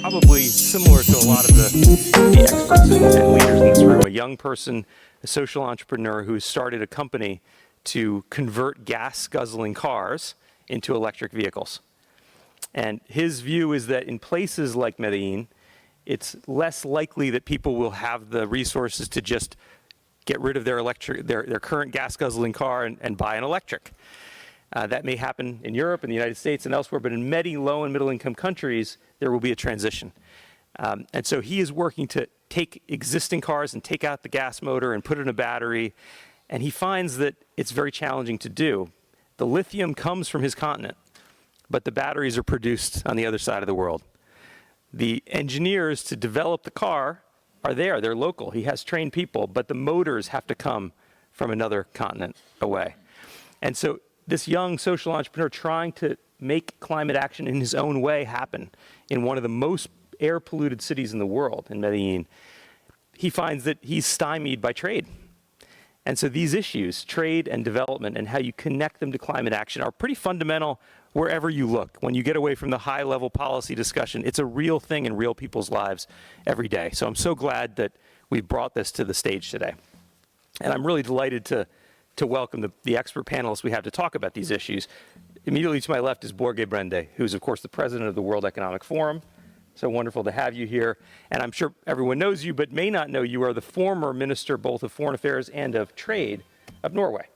Probably similar to a lot of the experts and leaders in this room, a young person, a social entrepreneur who started a company to convert gas-guzzling cars into electric vehicles. And his view is that in places like Medellin, it's less likely that people will have the resources to just get rid of their current gas-guzzling car and buy an electric. That may happen in Europe, in the United States, and elsewhere, but in many low and middle-income countries, there will be a transition. And so he is working to take existing cars and take out the gas motor and put it in a battery, and he finds that it's very challenging to do. The lithium comes from his continent, but the batteries are produced on the other side of the world. The engineers to develop the car are there, they're local. He has trained people, but the motors have to come from another continent away. And so this young social entrepreneur trying to make climate action in his own way happen in one of the most air-polluted cities in the world, in Medellin, he finds that he's stymied by trade. And so these issues, trade and development and how you connect them to climate action, are pretty fundamental wherever you look. When you get away from the high-level policy discussion, it's a real thing in real people's lives every day. So I'm so glad that we've brought this to the stage today. And I'm really delighted to welcome the expert panelists we have to talk about these issues. Immediately to my left is Borge Brende, who's of course the president of the World Economic Forum. So wonderful to have you here. And I'm sure everyone knows you, but may not know you are the former Minister both of Foreign Affairs and of Trade of Norway.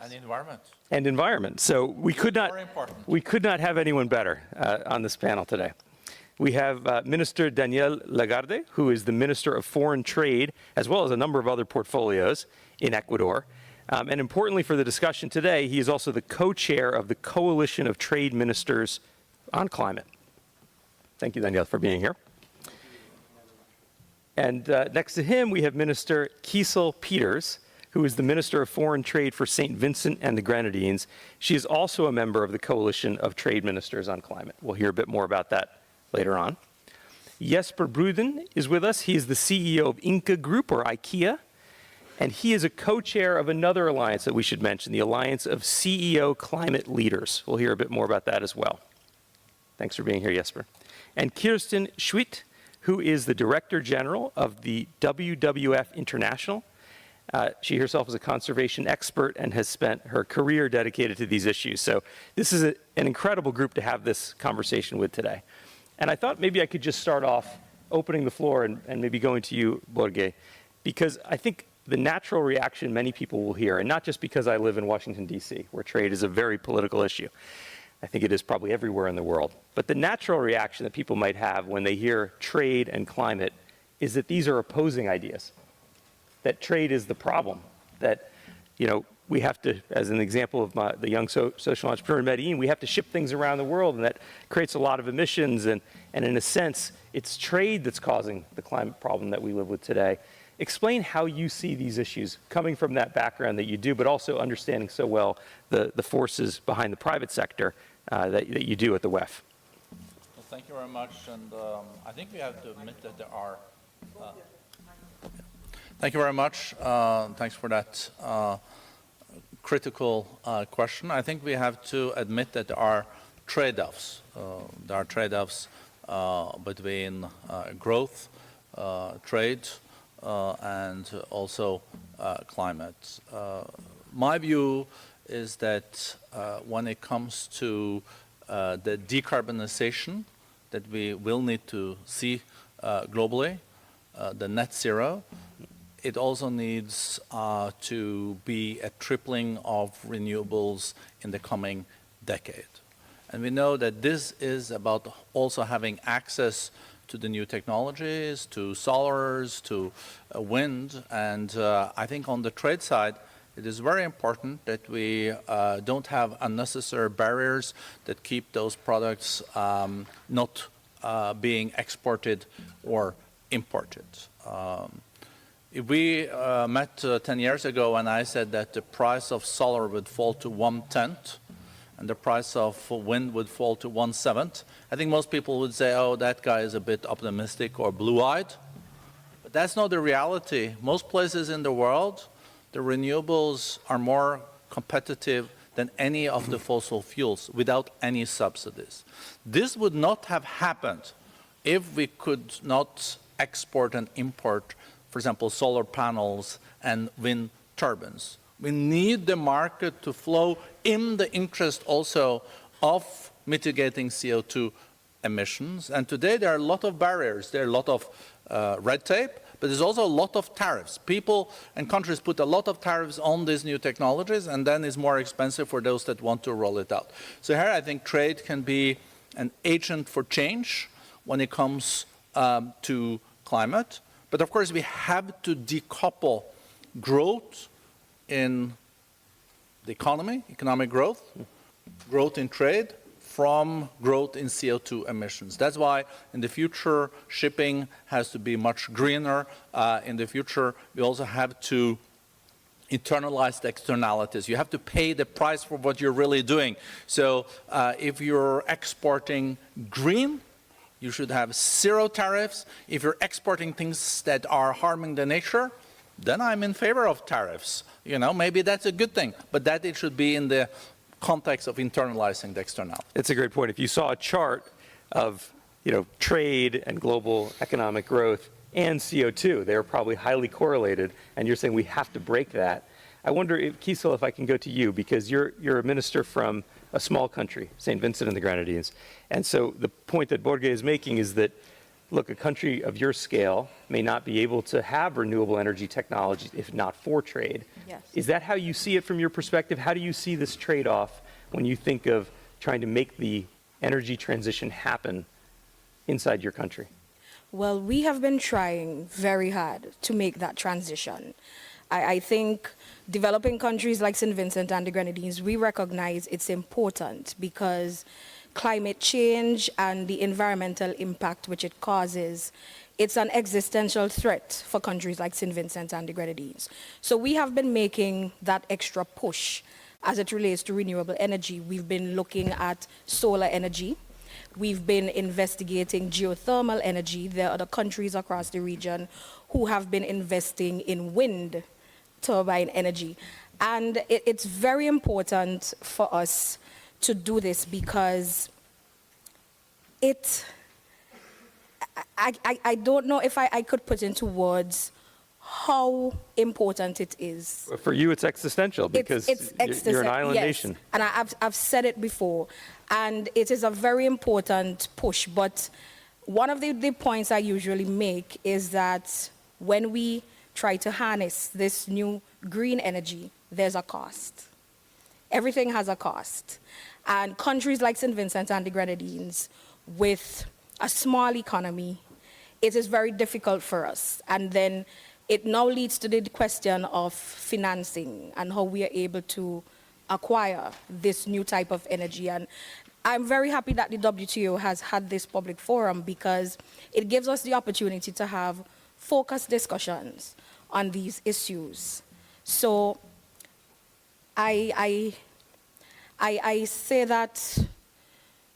And environment. And environment. So we could not have anyone better on this panel today. We have Minister Daniel Lagarde, who is the Minister of Foreign Trade, as well as a number of other portfolios in Ecuador. And importantly for the discussion today, he is also the co-chair of the Coalition of Trade Ministers on Climate. Thank you, Daniel, for being here. And next to him, we have Minister Kiesel Peters, who is the Minister of Foreign Trade for Saint Vincent and the Grenadines. She is also a member of the Coalition of Trade Ministers on Climate. We'll hear a bit more about that later on. Jesper Bruden is with us. He is the CEO of Inca Group, or IKEA, and he is a co-chair of another alliance that we should mention, the Alliance of CEO Climate Leaders. We'll hear a bit more about that as well. Thanks for being here, Jesper. And Kirsten Schwitt, who is the Director General of the WWF International. She herself is a conservation expert and has spent her career dedicated to these issues. So this is an incredible group to have this conversation with today. And I thought maybe I could just start off opening the floor and maybe going to you, Borge, because I think the natural reaction many people will hear, and not just because I live in Washington, D.C., where trade is a very political issue. I think it is probably everywhere in the world. But the natural reaction that people might have when they hear trade and climate is that these are opposing ideas, that trade is the problem, that, you know, we have to, as an example of the young social entrepreneur in Medellin, we have to ship things around the world, and that creates a lot of emissions, and in a sense, it's trade that's causing the climate problem that we live with today. Explain how you see these issues, coming from that background that you do, but also understanding so well the forces behind the private sector that you do at the WEF. Well, thank you very much, and I think we have to admit that there are... Thank you very much. Thanks for that critical question. I think we have to admit that there are trade-offs. There are trade-offs between growth, trade, and also climate. My view is that when it comes to the decarbonization that we will need to see globally, the net zero, it also needs to be a tripling of renewables in the coming decade. And we know that this is about also having access to the new technologies, to solars, to wind. And I think on the trade side, it is very important that we don't have unnecessary barriers that keep those products not being exported or imported. If we met 10 years ago and I said that the price of solar would fall to 1/10 and the price of wind would fall to 1/7, I think most people would say, oh, that guy is a bit optimistic or blue-eyed. But that's not the reality. Most places in the world, the renewables are more competitive than any of the fossil fuels without any subsidies. This would not have happened if we could not export and import, for example, solar panels and wind turbines. We need the market to flow in the interest also of mitigating CO2 emissions. And today there are a lot of barriers. There are a lot of red tape, but there's also a lot of tariffs. People and countries put a lot of tariffs on these new technologies, and then it's more expensive for those that want to roll it out. So here I think trade can be an agent for change when it comes to climate. But of course we have to decouple growth in the economy, economic growth, growth in trade, from growth in CO2 emissions. That's why in the future shipping has to be much greener. In the future we also have to internalize the externalities. You have to pay the price for what you're really doing. So if you're exporting green, you should have zero tariffs. If you're exporting things that are harming the nature, then I'm in favor of tariffs. You know, maybe that's a good thing, but that it should be in the context of internalizing the external. It's a great point. If you saw a chart of, trade and global economic growth and CO2, they're probably highly correlated, and you're saying we have to break that. I wonder, Kisel, if I can go to you, because you're a minister from a small country, Saint Vincent and the Grenadines. And so the point that Borge is making is that, look, a country of your scale may not be able to have renewable energy technologies if not for trade. Yes. Is that how you see it from your perspective? How do you see this trade-off when you think of trying to make the energy transition happen inside your country? Well, we have been trying very hard to make that transition. I think developing countries like Saint Vincent and the Grenadines, we recognize it's important because climate change and the environmental impact which it causes, it's an existential threat for countries like Saint Vincent and the Grenadines. So we have been making that extra push as it relates to renewable energy. We've been looking at solar energy. We've been investigating geothermal energy. There are other countries across the region who have been investing in wind turbine energy. And it's very important for us to do this because I don't know if I could put into words how important it is. For you, it's existential because you're an island nation. And I've said it before, and it is a very important push. But one of the points I usually make is that when we try to harness this new green energy, there's a cost. Everything has a cost. And countries like Saint Vincent and the Grenadines, with a small economy, it is very difficult for us. And then it now leads to the question of financing and how we are able to acquire this new type of energy. And I'm very happy that the WTO has had this public forum because it gives us the opportunity to have focused discussions on these issues. So I say that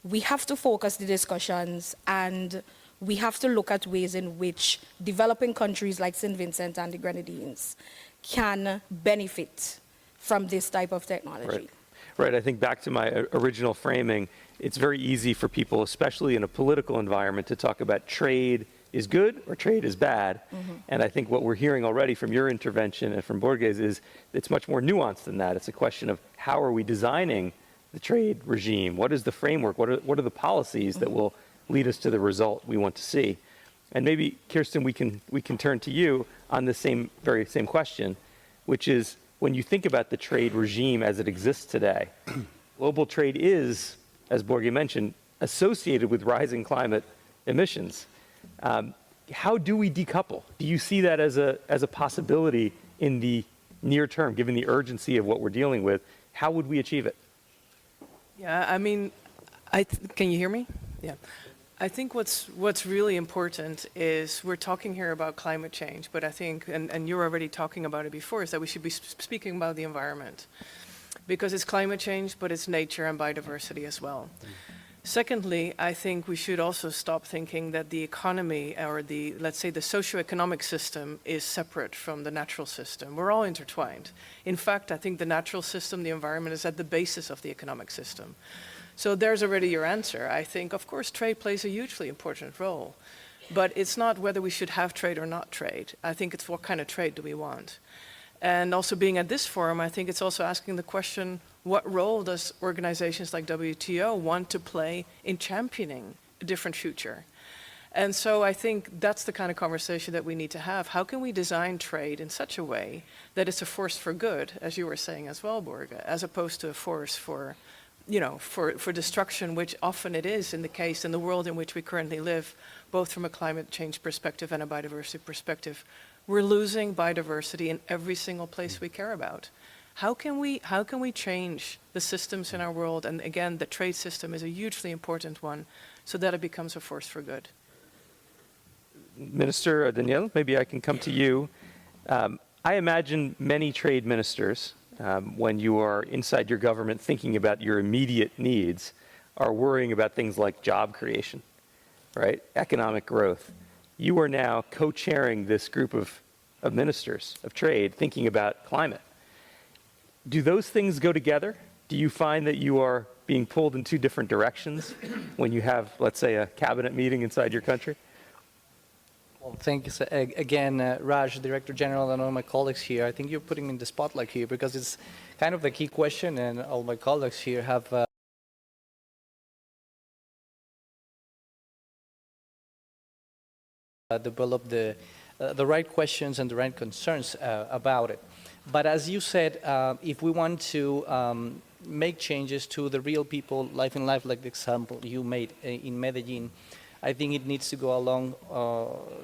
we have to focus the discussions and we have to look at ways in which developing countries like Saint Vincent and the Grenadines can benefit from this type of technology. Right. I think back to my original framing, it's very easy for people, especially in a political environment, to talk about trade is good or trade is bad. Mm-hmm. And I think what we're hearing already from your intervention and from Borges is it's much more nuanced than that. It's a question of how are we designing the trade regime? What is the framework? What are the policies that will lead us to the result we want to see? And maybe, Kirsten, we can turn to you on the very same question, which is when you think about the trade regime as it exists today, global trade is, as Borge mentioned, associated with rising climate emissions. How do we decouple? Do you see that as a possibility in the near term, given the urgency of what we're dealing with? How would we achieve it? Yeah, I mean, can you hear me? Yeah. I think what's really important is we're talking here about climate change, but I think, and you're already talking about it before, is that we should be speaking about the environment. Because it's climate change, but it's nature and biodiversity as well. Secondly, I think we should also stop thinking that the economy or the, let's say, the socioeconomic system is separate from the natural system. We're all intertwined. In fact, I think the natural system, the environment, is at the basis of the economic system. So there's already your answer. I think, of course, trade plays a hugely important role. But it's not whether we should have trade or not trade. I think it's what kind of trade do we want. And also being at this forum, I think it's also asking the question, what role does organizations like WTO want to play in championing a different future? And so I think that's the kind of conversation that we need to have. How can we design trade in such a way that it's a force for good, as you were saying as well, Borge, as opposed to a force for, you know, for destruction, which often it is in the case in the world in which we currently live, both from a climate change perspective and a biodiversity perspective. We're losing biodiversity in every single place we care about. How can we change the systems in our world? And again, the trade system is a hugely important one, so that it becomes a force for good. Minister Daniel, maybe I can come to you. I imagine many trade ministers, when you are inside your government thinking about your immediate needs, are worrying about things like job creation, right? Economic growth. You are now co-chairing this group of ministers of trade thinking about climate. Do those things go together? Do you find that you are being pulled in two different directions when you have, let's say, a cabinet meeting inside your country? Well, thank you again, Raj, Director General, and all my colleagues here. I think you're putting me in the spotlight here because it's kind of the key question, and all my colleagues here have developed the right questions and the right concerns about it. But as you said, if we want to make changes to the real people, life in life, like the example you made in Medellin, I think it needs to go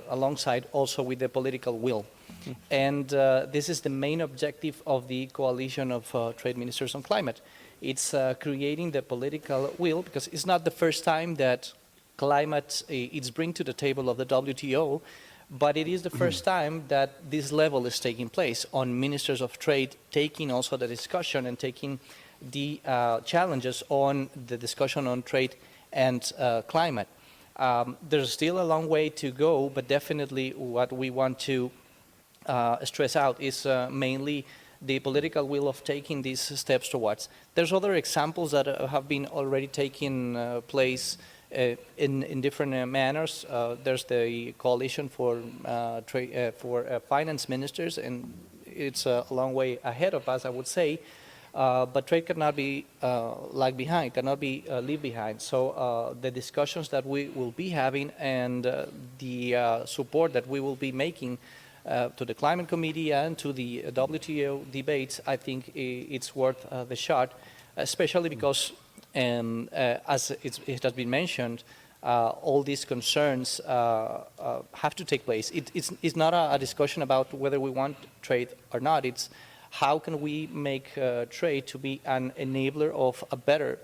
alongside also with the political will. And this is the main objective of the Coalition of Trade Ministers on Climate. It's creating the political will, because it's not the first time that climate is bring to the table of the WTO, but it is the first time that this level is taking place on ministers of trade, taking also the discussion and taking the challenges on the discussion on trade and climate. There's still a long way to go, but definitely what we want to stress out is mainly the political will of taking these steps towards. There's other examples that have been already taking place in different manners. There's the coalition for finance ministers, and it's a long way ahead of us, I would say. But trade cannot be lag behind, cannot be leave behind. So the discussions that we will be having and the support that we will be making to the Climate Committee and to the WTO debates, I think it's worth the shot, especially because, as it has been mentioned, all these concerns have to take place. It's not a discussion about whether we want trade or not. It's how can we make trade to be an enabler of a better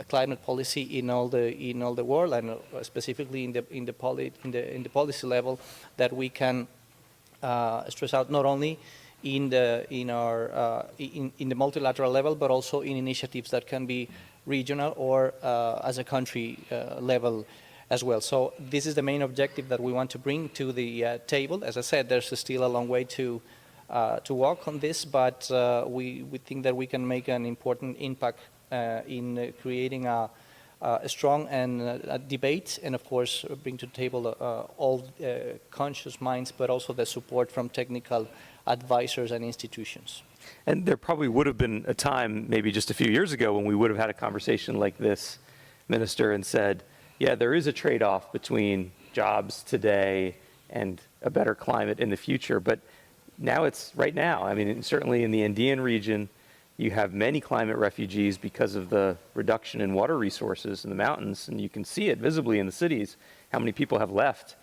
climate policy in all the world, and specifically in the policy level, that we can stress out not only in the multilateral level, but also in initiatives that can be regional or as a country level as well. So this is the main objective that we want to bring to the table. As I said, there's still a long way to work on this, but we think that we can make an important impact in creating a strong and a debate, and of course bring to the table all conscious minds, but also the support from technical advisors and institutions. And there probably would have been a time, maybe just a few years ago, when we would have had a conversation like this, Minister, and said, yeah, there is a trade-off between jobs today and a better climate in the future. But now it's right now. I mean, certainly in the Andean region, you have many climate refugees because of the reduction in water resources in the mountains, and you can see it visibly in the cities, how many people have left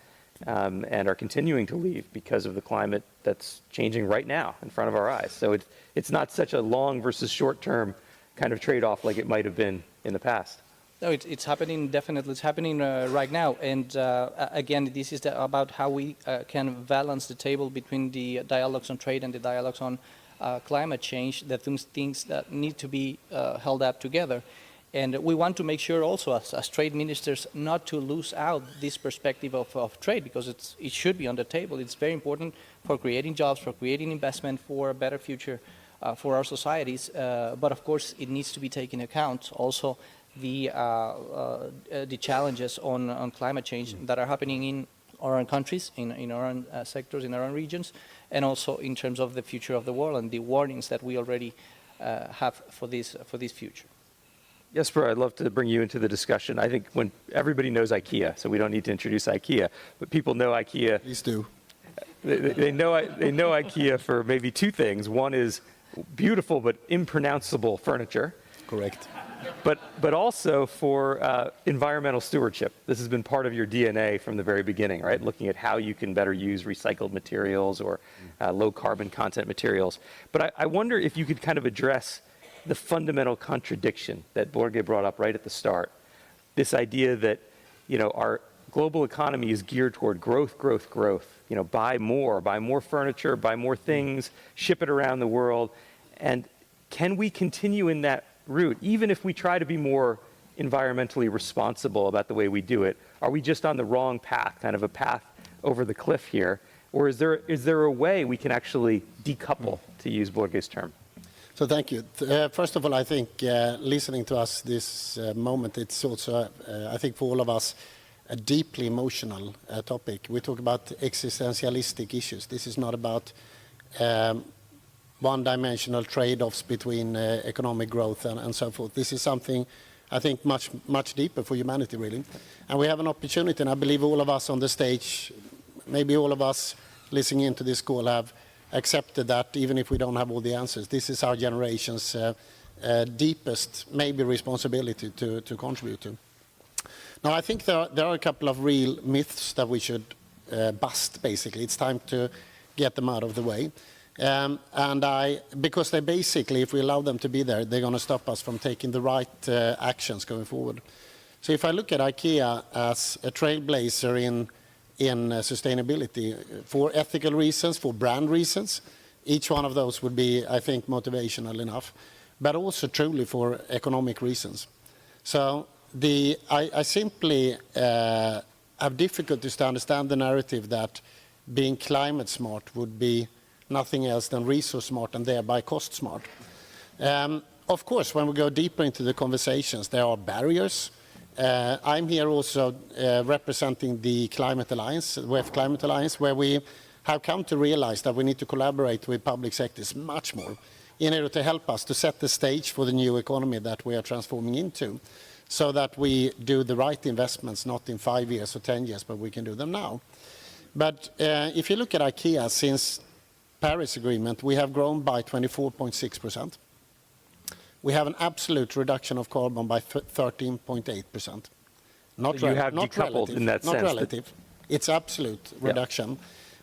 and are continuing to leave because of the climate that's changing right now in front of our eyes. So it's not such a long versus short-term kind of trade-off like it might have been in the past. No, it's happening, definitely. It's happening right now. And again, this is about how we can balance the table between the dialogues on trade and the dialogues on climate change, that things that need to be held up together. And we want to make sure also as trade ministers not to lose out this perspective of trade, because it should be on the table. It's very important for creating jobs, for creating investment, for a better future for our societies. But of course, it needs to be taken into account also the challenges on climate change that are happening in our own countries, in our own sectors, in our own regions, and also in terms of the future of the world and the warnings that we already have for this future. Jesper, I'd love to bring you into the discussion. I think when everybody knows IKEA, so we don't need to introduce IKEA, but people know IKEA. Please do. They know IKEA for maybe two things. One is beautiful but impronounceable furniture. Correct. But also for environmental stewardship. This has been part of your DNA from the very beginning, right? Looking at how you can better use recycled materials or low carbon content materials. But I wonder if you could kind of address the fundamental contradiction that Borge brought up right at the start. This idea that, our global economy is geared toward growth. Buy more furniture, buy more things, ship it around the world. And can we continue in that route, even if we try to be more environmentally responsible about the way we do it? Are we just on the wrong path, kind of a path over the cliff here? Or is there a way we can actually decouple, to use Borge's term? So thank you. First of all, I think listening to us this moment, it's also, I think for all of us, a deeply emotional topic. We talk about existentialistic issues. This is not about one-dimensional trade-offs between economic growth and so forth. This is something, I think, much deeper for humanity, really. And we have an opportunity, and I believe all of us on the stage, maybe all of us listening into this call, have accepted that even if we don't have all the answers. This is our generation's deepest, maybe, responsibility to contribute to. Now, I think there are a couple of real myths that we should bust, basically. It's time to get them out of the way. Because they basically, if we allow them to be there, they're going to stop us from taking the right actions going forward. So if I look at IKEA as a trailblazer in sustainability, for ethical reasons, for brand reasons, each one of those would be, I think, motivational enough, but also truly for economic reasons. So I simply have difficulties to understand the narrative that being climate smart would be nothing else than resource smart and thereby cost smart. Of course, when we go deeper into the conversations, there are barriers. I'm here also representing the Climate Alliance, the WEF Climate Alliance, where we have come to realize that we need to collaborate with public sectors much more in order to help us to set the stage for the new economy that we are transforming into, so that we do the right investments, not in 5 years or 10 years, but we can do them now. But if you look at IKEA, since Paris Agreement, we have grown by 24.6%. We have an absolute reduction of carbon by 13.8%. You have decoupled in that sense. Not relative. It's absolute reduction.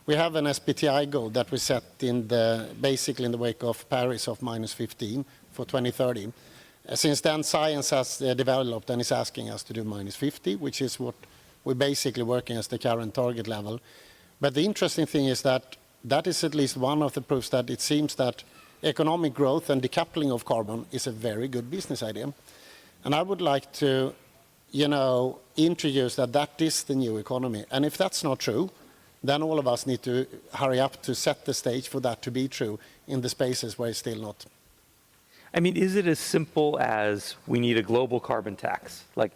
We have an SBTi goal that we set basically in the wake of Paris of -15 for 2030. Since then, science has developed and is asking us to do -50, which is what we're basically working as the current target level. But the interesting thing is that is at least one of the proofs that it seems that economic growth and decoupling of carbon is a very good business idea. And I would like to, introduce that is the new economy. And if that's not true, then all of us need to hurry up to set the stage for that to be true in the spaces where it's still not. I mean, is it as simple as we need a global carbon tax? Like,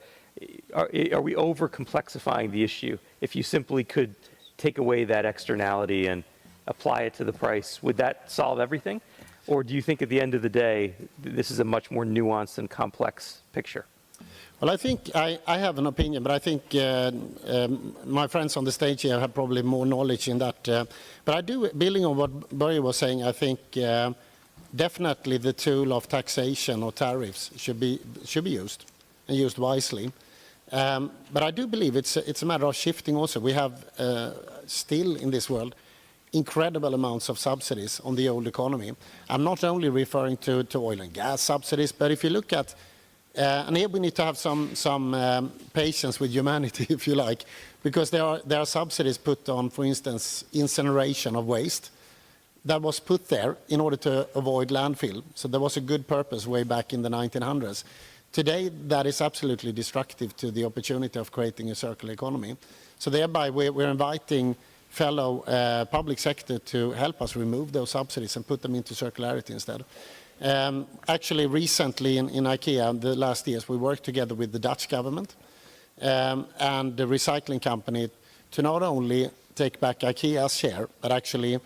are we over-complexifying the issue? If you simply could take away that externality and apply it to the price, would that solve everything? Or do you think at the end of the day, this is a much more nuanced and complex picture? Well, I think I have an opinion, but I think my friends on the stage here have probably more knowledge in that. But I do, building on what Börje was saying, I think definitely the tool of taxation or tariffs should be used, and used wisely. But I do believe it's a matter of shifting also. We have still in this world incredible amounts of subsidies on the old economy. I'm not only referring to oil and gas subsidies, but if you look at, and here we need to have some patience with humanity, if you like, because there are subsidies put on, for instance, incineration of waste that was put there in order to avoid landfill. So there was a good purpose way back in the 1900s. Today, that is absolutely destructive to the opportunity of creating a circular economy. So thereby, we're inviting fellow public sector to help us remove those subsidies and put them into circularity instead. Actually, recently in IKEA, the last years, we worked together with the Dutch government and the recycling company to not only take back IKEA's share, but actually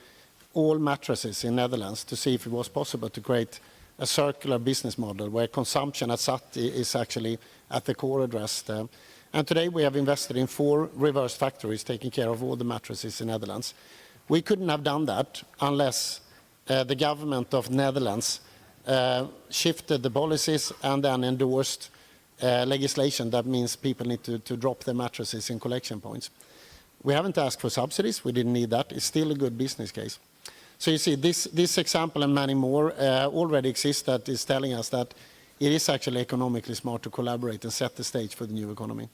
all mattresses in Netherlands to see if it was possible to create a circular business model where consumption as such is actually at the core addressed. And today we have invested in 4 reverse factories taking care of all the mattresses in Netherlands. We couldn't have done that unless the government of Netherlands shifted the policies and then endorsed legislation that means people need to drop their mattresses in collection points. We haven't asked for subsidies. We didn't need that. It's still a good business case. So you see, this example and many more already exist that is telling us that it is actually economically smart to collaborate and set the stage for the new economy.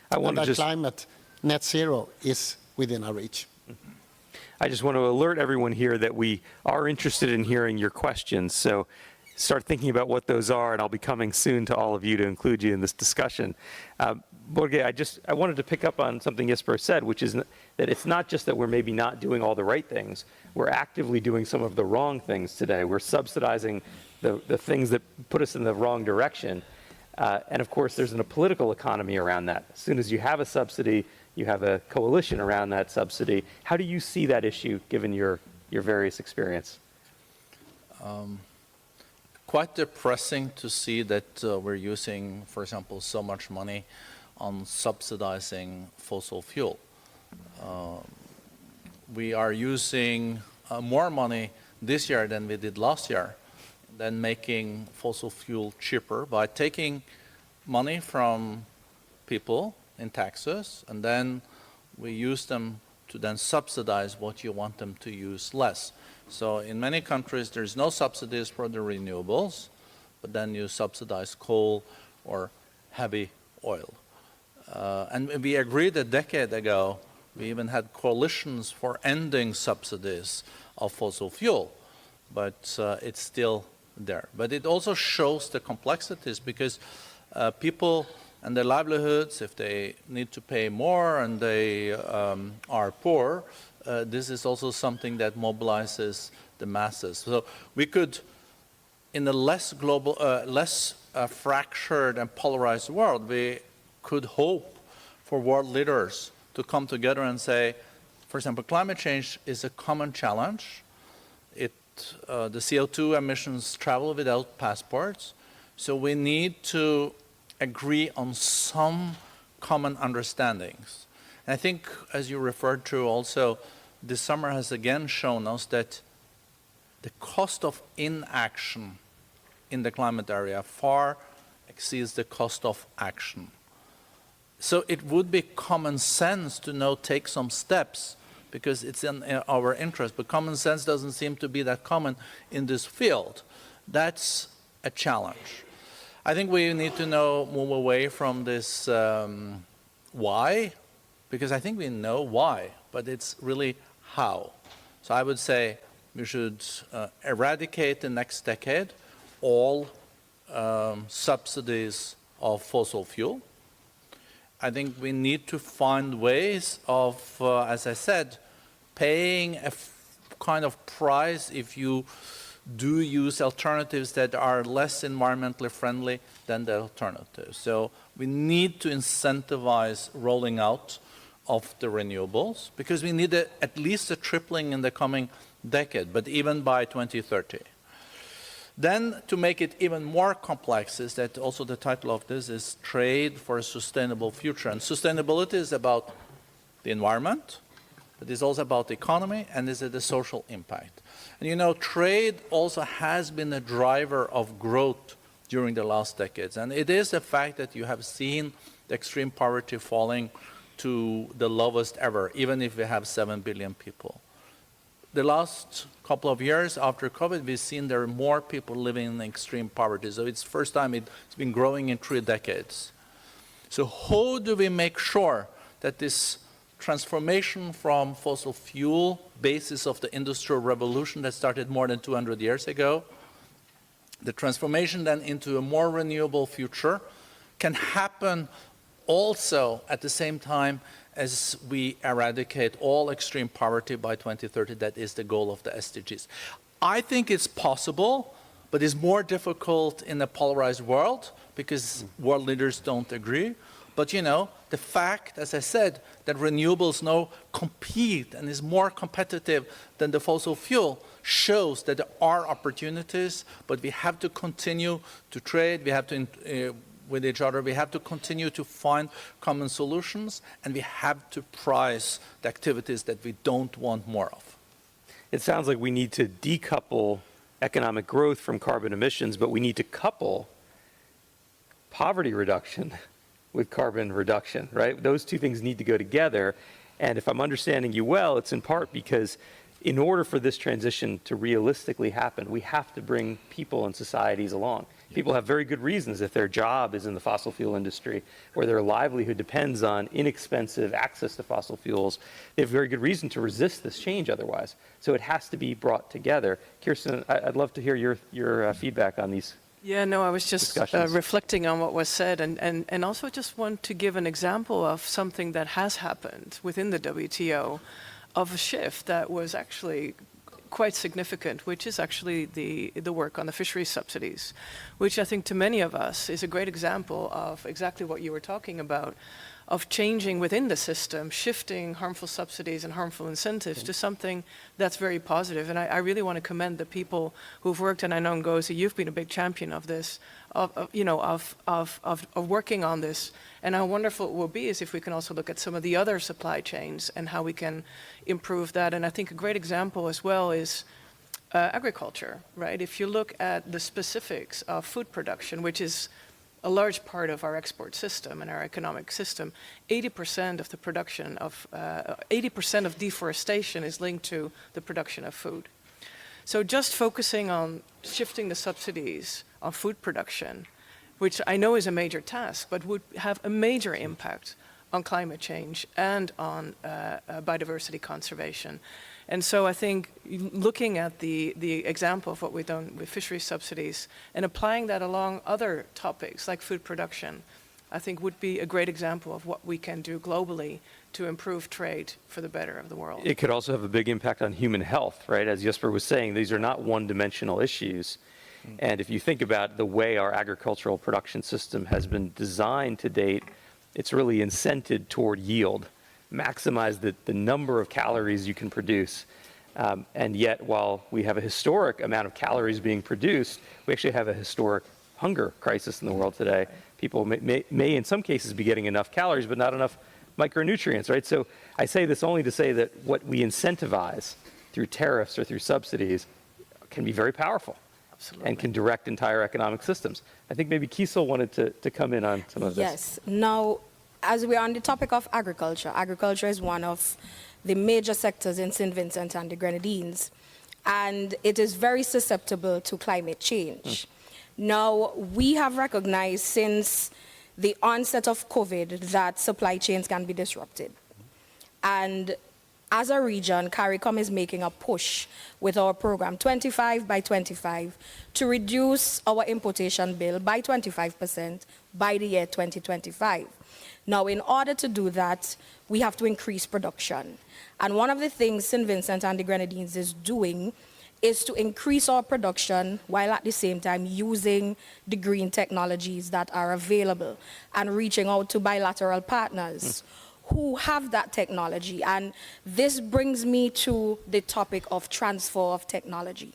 And that climate net zero is within our reach. I just want to alert everyone here that we are interested in hearing your questions. So start thinking about what those are, and I'll be coming soon to all of you to include you in this discussion. Borge, I wanted to pick up on something Jesper said, which is that it's not just that we're maybe not doing all the right things. We're actively doing some of the wrong things today. We're subsidizing the things that put us in the wrong direction. And of course, there's a political economy around that. As soon as you have a subsidy, you have a coalition around that subsidy. How do you see that issue, given your various experience? Quite depressing to see that we're using, for example, so much money on subsidizing fossil fuel. We are using more money this year than we did last year, than making fossil fuel cheaper by taking money from people in taxes, and then we use them to then subsidize what you want them to use less. So in many countries, there's no subsidies for the renewables, but then you subsidize coal or heavy oil. And we agreed a decade ago, we even had coalitions for ending subsidies of fossil fuel, but it's still there. But it also shows the complexities, because people and their livelihoods, if they need to pay more and they are poor, this is also something that mobilizes the masses. So we could, in a less global, less fractured and polarized world, we could hope for world leaders to come together and say, for example, climate change is a common challenge. The CO2 emissions travel without passports, so we need to agree on some common understandings. And I think, as you referred to also, this summer has again shown us that the cost of inaction in the climate area far exceeds the cost of action. So it would be common sense to now take some steps, because it's in our interest, but common sense doesn't seem to be that common in this field. That's a challenge. I think we need to now move away from this why, because I think we know why, but it's really how. So I would say we should eradicate the next decade all subsidies of fossil fuel. I think we need to find ways of, as I said, paying a kind of price if you do use alternatives that are less environmentally friendly than the alternatives. So we need to incentivize rolling out of the renewables, because we need at least a tripling in the coming decade, but even by 2030. Then, to make it even more complex, is that also the title of this is Trade for a Sustainable Future. And sustainability is about the environment, but it's also about the economy, and is the social impact. And you know, trade also has been a driver of growth during the last decades. And it is a fact that you have seen the extreme poverty falling to the lowest ever, even if we have 7 billion people. The last couple of years after COVID, we've seen there are more people living in extreme poverty. So it's the first time it's been growing in 3 decades. So how do we make sure that this transformation from fossil fuel basis of the Industrial Revolution that started more than 200 years ago The transformation then into a more renewable future can happen also at the same time as we eradicate all extreme poverty by 2030. That is the goal of the SDGs. I think it's possible, but it's more difficult in a polarized world because world leaders don't agree. But you know, the fact, as I said, that renewables now compete and is more competitive than the fossil fuel shows that there are opportunities, but we have to continue to trade, we have to with each other, we have to continue to find common solutions, and we have to price the activities that we don't want more of. It sounds like we need to decouple economic growth from carbon emissions, but we need to couple poverty reduction with carbon reduction, right? Those two things need to go together. And if I'm understanding you well, it's in part because in order for this transition to realistically happen, we have to bring people and societies along. People have very good reasons if their job is in the fossil fuel industry or their livelihood depends on inexpensive access to fossil fuels. They have very good reason to resist this change otherwise. So it has to be brought together. Kirsten, I'd love to hear your feedback on these. Yeah, no, I was just reflecting on what was said and also just want to give an example of something that has happened within the WTO of a shift that was actually quite significant, which is actually the work on the fisheries subsidies, which I think to many of us is a great example of exactly what you were talking about, of changing within the system, shifting harmful subsidies and harmful incentives to something that's very positive. And I really want to commend the people who've worked, and I know Ngozi, you've been a big champion of this, of working on this. And how wonderful it will be is if we can also look at some of the other supply chains and how we can improve that. And I think a great example as well is agriculture, right? If you look at the specifics of food production, which is a large part of our export system and our economic system, 80% of the production of, 80% of deforestation is linked to the production of food. So just focusing on shifting the subsidies on food production, which I know is a major task, but would have a major impact on climate change and on biodiversity conservation. And so I think looking at the example of what we've done with fisheries subsidies and applying that along other topics like food production, I think would be a great example of what we can do globally to improve trade for the better of the world. It could also have a big impact on human health, right? As Jesper was saying, these are not one-dimensional issues. And if you think about the way our agricultural production system has been designed to date, it's really incented toward yield. Maximize the number of calories you can produce. And yet, while we have a historic amount of calories being produced, we actually have a historic hunger crisis in the world today. People may in some cases be getting enough calories, but not enough micronutrients, right? So I say this only to say that what we incentivize through tariffs or through subsidies can be very powerful. Absolutely. And can direct entire economic systems. I think maybe Kiesel wanted to come in on some of this. Yes. Now, as we're on the topic of agriculture, agriculture is one of the major sectors in Saint Vincent and the Grenadines, and it is very susceptible to climate change. Now, we have recognized since the onset of COVID that supply chains can be disrupted. And as a region, CARICOM is making a push with our program 25 by 25 to reduce our importation bill by 25% by the year 2025. Now, in order to do that, we have to increase production. And one of the things Saint Vincent and the Grenadines is doing is to increase our production while at the same time using the green technologies that are available and reaching out to bilateral partners who have that technology. And this brings me to the topic of transfer of technology.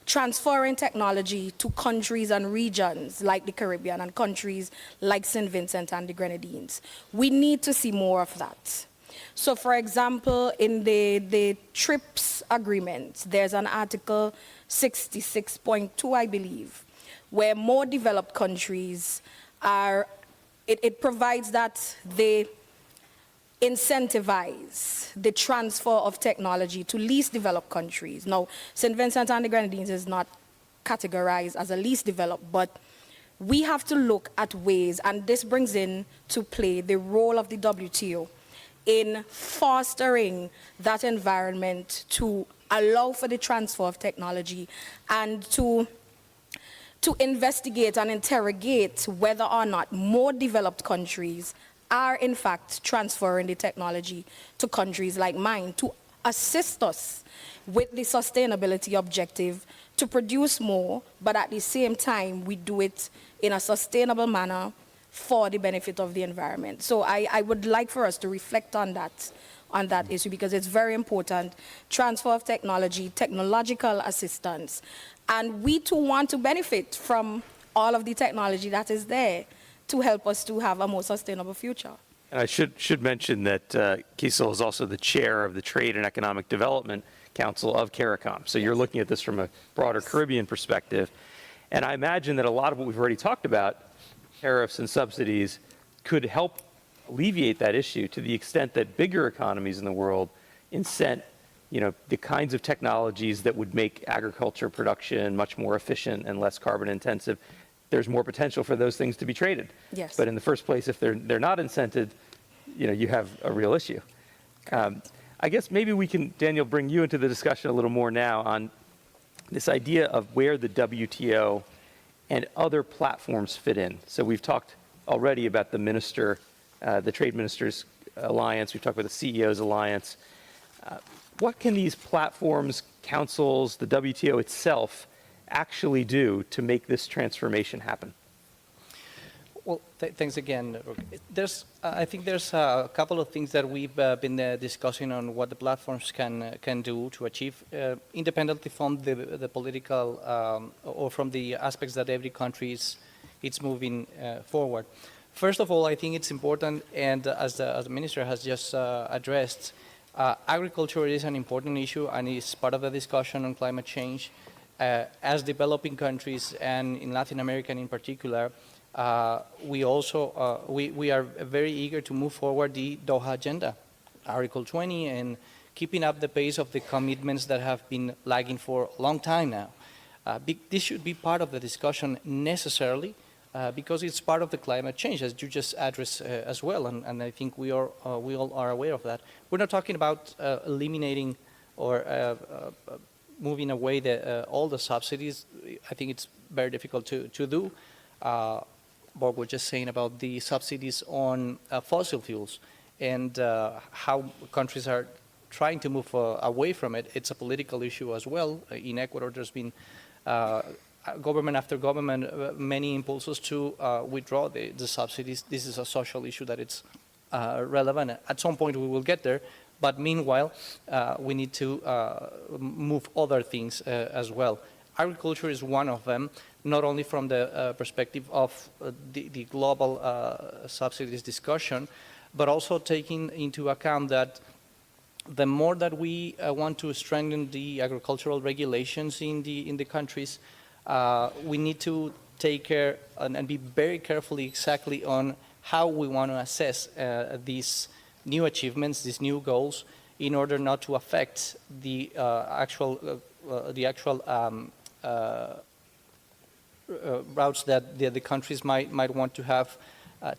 Transferring technology to countries and regions like the Caribbean and countries like Saint Vincent and the Grenadines. We need to see more of that. So for example, in the TRIPS agreement, there's an article 66.2, I believe, where more developed countries are, it provides that they incentivize the transfer of technology to least developed countries. Now, St. Vincent and the Grenadines is not categorized as a least developed, but we have to look at ways, and this brings in to play the role of the WTO in fostering that environment to allow for the transfer of technology and to to investigate and interrogate whether or not more developed countries are in fact transferring the technology to countries like mine to assist us with the sustainability objective to produce more, but at the same time we do it in a sustainable manner for the benefit of the environment. So I would like for us to reflect on that issue, because it's very important. Transfer of technology, technological assistance, and we too want to benefit from all of the technology that is there to help us to have a more sustainable future. And I should mention that Kiesel is also the chair of the Trade and Economic Development Council of CARICOM. So you're looking at this from a broader Caribbean perspective. And I imagine that a lot of what we've already talked about, tariffs and subsidies, could help alleviate that issue to the extent that bigger economies in the world incent, the kinds of technologies that would make agriculture production much more efficient and less carbon intensive. There's more potential for those things to be traded. Yes. But in the first place, if they're not incented, you have a real issue. I guess maybe we can, Daniel, bring you into the discussion a little more now on this idea of where the WTO and other platforms fit in. So we've talked already about the Trade Ministers Alliance. We've talked about the CEOs Alliance. What can these platforms, councils, the WTO itself actually do to make this transformation happen? Well, thanks again. I think there's a couple of things that we've been discussing on what the platforms can do to achieve, independently from the political or from the aspects that every country is moving forward. First of all, I think it's important, and as the Minister has just addressed, agriculture is an important issue and is part of the discussion on climate change. As developing countries, and in Latin America in particular, we are very eager to move forward the Doha Agenda, Article 20, and keeping up the pace of the commitments that have been lagging for a long time now. This should be part of the discussion necessarily, because it's part of the climate change, as you just addressed as well, and I think we all are aware of that. We're not talking about eliminating or moving away all the subsidies. I think it's very difficult to do. Borg was just saying about the subsidies on fossil fuels and how countries are trying to move away from it. It's a political issue as well. In Ecuador, there's been government after government, many impulses to withdraw the subsidies. This is a social issue that it's relevant. At some point, we will get there. But meanwhile, we need to move other things as well. Agriculture is one of them, not only from the perspective of the global subsidies discussion, but also taking into account that the more that we want to strengthen the agricultural regulations in the countries, we need to take care and be very carefully exactly on how we want to assess these new achievements, these new goals, in order not to affect the actual routes that the countries might want to have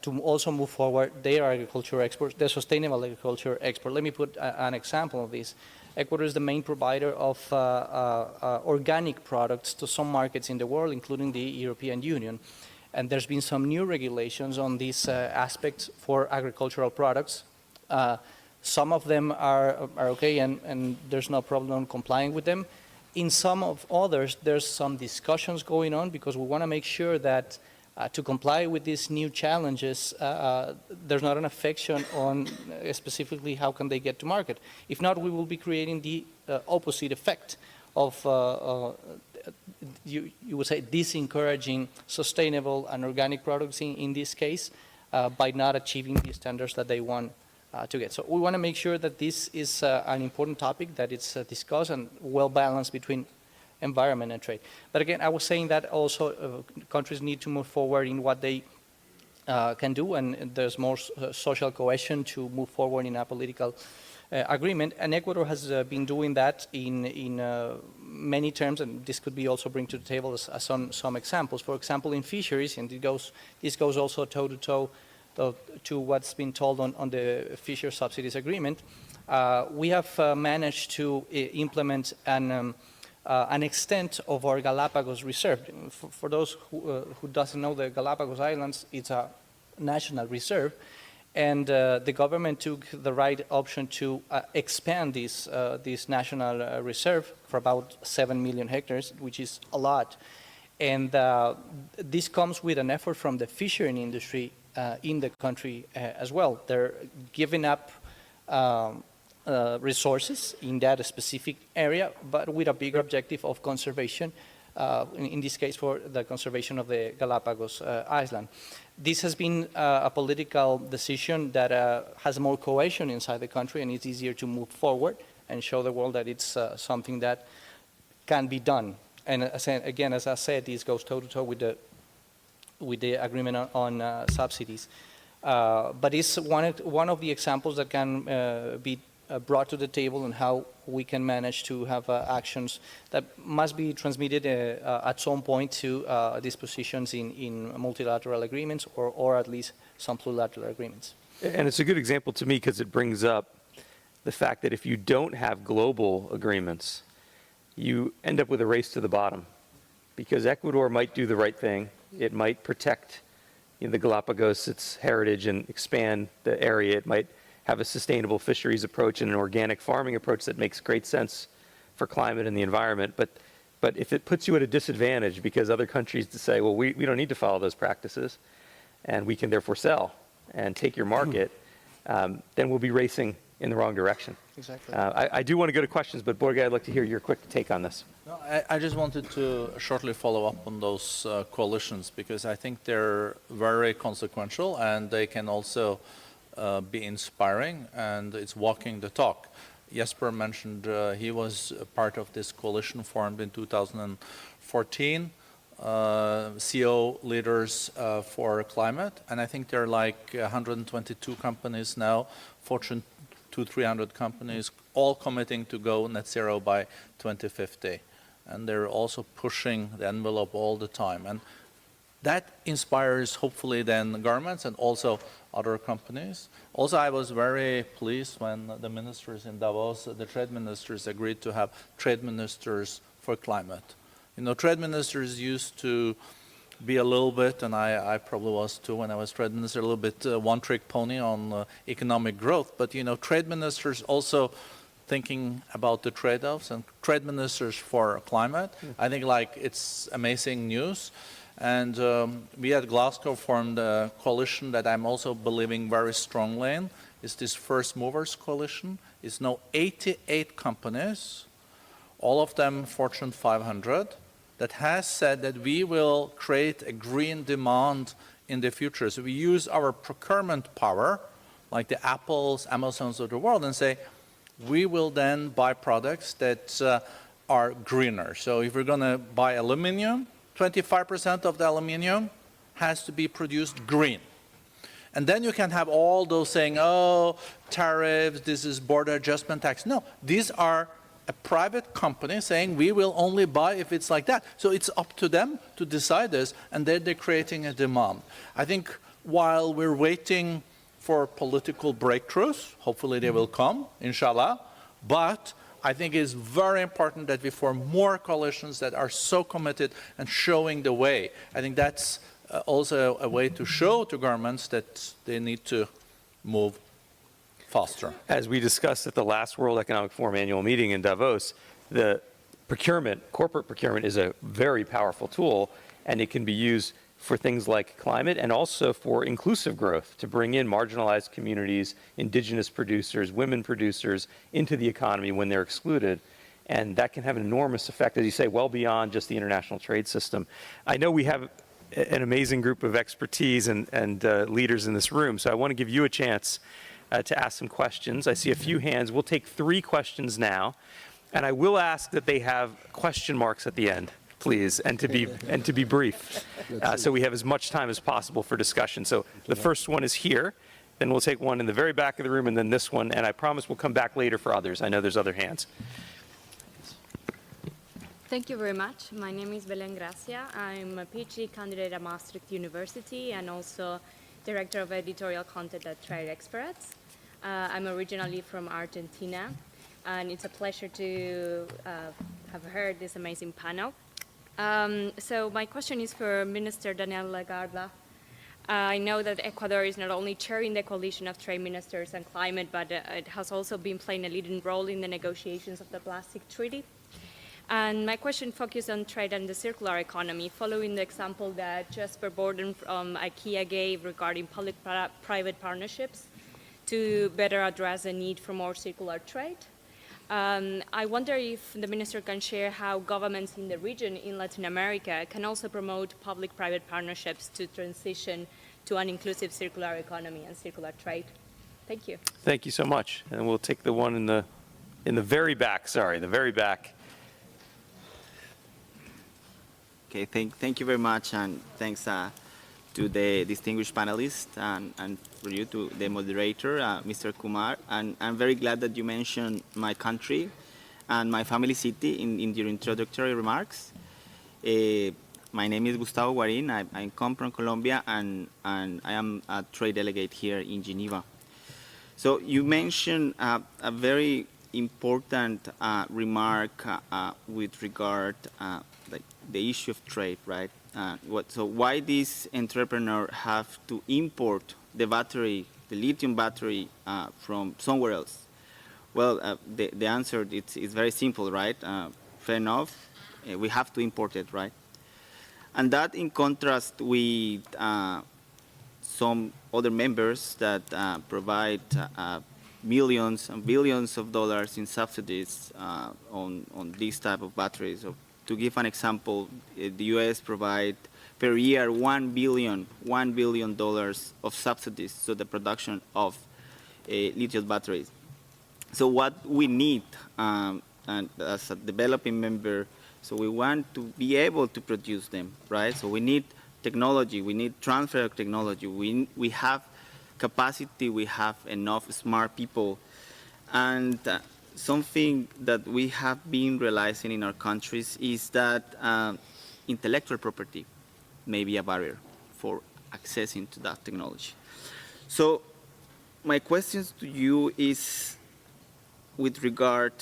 to also move forward their agriculture exports, their sustainable agriculture export. Let me put an example of this. Ecuador is the main provider of organic products to some markets in the world, including the European Union. And there's been some new regulations on these aspects for agricultural products. Some of them are okay, and there's no problem complying with them. In some of others, there's some discussions going on because we want to make sure that to comply with these new challenges, there's not an affection on specifically how can they get to market. If not, we will be creating the opposite effect of, you would say, disencouraging sustainable and organic products in this case by not achieving the standards that they want to get. So we want to make sure that this is an important topic, that it's discussed and well balanced between environment and trade. But again, I was saying that also countries need to move forward in what they can do, and there's more social cohesion to move forward in a political agreement. And Ecuador has been doing that in many terms, and this could be also bring to the table as some examples. For example, in fisheries, and this goes also toe-to-toe to what's been told on the fisher subsidies agreement, we have managed to implement an an extent of our Galapagos reserve. For those who doesn't know, the Galapagos Islands, it's a national reserve, and the government took the right option to expand this national reserve for about 7 million hectares, which is a lot. And this comes with an effort from the fishing industry in the country as well. They're giving up resources in that specific area, but with a bigger objective of conservation, in this case for the conservation of the Galapagos Island. This has been a political decision that has more cohesion inside the country, and it's easier to move forward and show the world that it's something that can be done. And again, as I said, this goes toe-to-toe with the agreement on subsidies. But it's one of the examples that can be brought to the table and how we can manage to have actions that must be transmitted at some point to these positions in multilateral agreements or at least some plurilateral agreements. And it's a good example to me because it brings up the fact that if you don't have global agreements, you end up with a race to the bottom, because Ecuador might do the right thing. It might protect the Galapagos, its heritage, and expand the area. It might have a sustainable fisheries approach and an organic farming approach that makes great sense for climate and the environment. But if it puts you at a disadvantage because other countries say, well, we don't need to follow those practices, and we can therefore sell and take your market, then we'll be racing in the wrong direction. Exactly. I do want to go to questions, but Borge, I'd like to hear your quick take on this. No, I just wanted to shortly follow up on those coalitions, because I think they're very consequential and they can also be inspiring, and it's walking the talk. Jesper mentioned he was a part of this coalition formed in 2014, CO leaders for climate, and I think there are like 122 companies now, Fortune 200-300 companies, all committing to go net zero by 2050. And they're also pushing the envelope all the time. And that inspires, hopefully, then governments and also other companies. Also, I was very pleased when the ministers in Davos, the trade ministers, agreed to have trade ministers for climate. You know, trade ministers used to be a little bit, and I probably was too when I was trade minister, a little bit one-trick pony on economic growth. But, you know, trade ministers also thinking about the trade-offs, and trade ministers for climate. I think, like, it's amazing news. And we at Glasgow formed a coalition that I'm also believing very strongly in. It's this First Movers Coalition. It's now 88 companies, all of them Fortune 500, that has said that we will create a green demand in the future. So we use our procurement power, like the Apples, Amazons of the world, and say, we will then buy products that are greener. So if we're going to buy aluminum, 25% of the aluminum has to be produced green. And then you can have all those saying, oh, tariffs, this is border adjustment tax. No, these are a private company saying we will only buy if it's like that. So it's up to them to decide this, and then they're creating a demand. I think while we're waiting for political breakthroughs, hopefully they will come, inshallah, but I think it's very important that we form more coalitions that are so committed and showing the way. I think that's also a way to show to governments that they need to move faster. As we discussed at the last World Economic Forum annual meeting in Davos, the procurement, corporate procurement, is a very powerful tool, and it can be used for things like climate and also for inclusive growth, to bring in marginalized communities, indigenous producers, women producers into the economy when they're excluded. And that can have an enormous effect, as you say, well beyond just the international trade system. I know we have an amazing group of expertise and leaders in this room, so I want to give you a chance to ask some questions. I see a few hands. We'll take 3 questions now, and I will ask that they have question marks at the end, please, and to be brief, so we have as much time as possible for discussion. So the first one is here, then we'll take one in the very back of the room, and then this one, and I promise we'll come back later for others. I know there's other hands. Thank you very much. My name is Belen Gracia. I'm a PhD candidate at Maastricht University and also Director of Editorial Content at Trade Experts. I'm originally from Argentina, and it's a pleasure to have heard this amazing panel. So my question is for Minister Daniel Lagarde. I know that Ecuador is not only chairing the coalition of trade ministers and climate, but it has also been playing a leading role in the negotiations of the plastic treaty. And my question focuses on trade and the circular economy, following the example that Jesper Borden from IKEA gave regarding public-private partnerships to better address the need for more circular trade. I wonder if the minister can share how governments in the region in Latin America can also promote public-private partnerships to transition to an inclusive circular economy and circular trade. Thank you. Thank you so much. And we'll take the one in the very back, sorry, the very back. Okay, thank you very much, and thanks to the distinguished panelists and for you, to the moderator, Mr. Kumar. And I'm very glad that you mentioned my country and my family city in your introductory remarks. My name is Gustavo Guarin. I come from Colombia, and I am a trade delegate here in Geneva. So you mentioned a very important remark with regard like the issue of trade, right? So why these entrepreneurs have to import the battery, the lithium battery, from somewhere else? Well, the answer is very simple, right? Fair enough, we have to import it, right? And that in contrast with some other members that provide millions and billions of dollars in subsidies on these type of batteries. So to give an example, the U.S. provide per year $1 billion of subsidies to the production of lithium batteries. So what we need, and as a developing member, so we want to be able to produce them, right? So we need technology, we need transfer of technology, we have capacity, we have enough smart people, and something that we have been realizing in our countries is that intellectual property may be a barrier for accessing to that technology. So my questions to you is with regard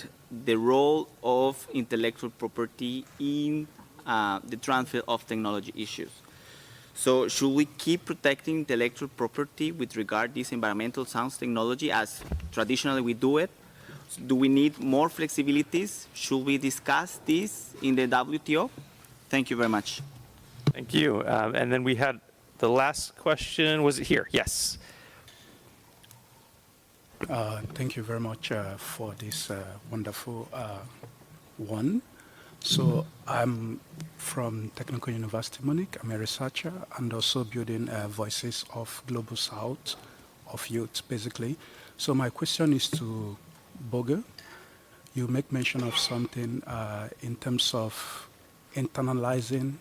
the role of intellectual property in the transfer of technology issues. So should we keep protecting intellectual property with regard to this environmental sound technology as traditionally we do it? Do we need more flexibilities? Should we discuss this in the WTO? Thank you very much. Thank you. And then we had the last question, was it here? Yes. Thank you very much for this wonderful one. So I'm from Technical University Munich. I'm a researcher and also building voices of Global South, of youth, basically. So my question is to Boge. You make mention of something in terms of internalizing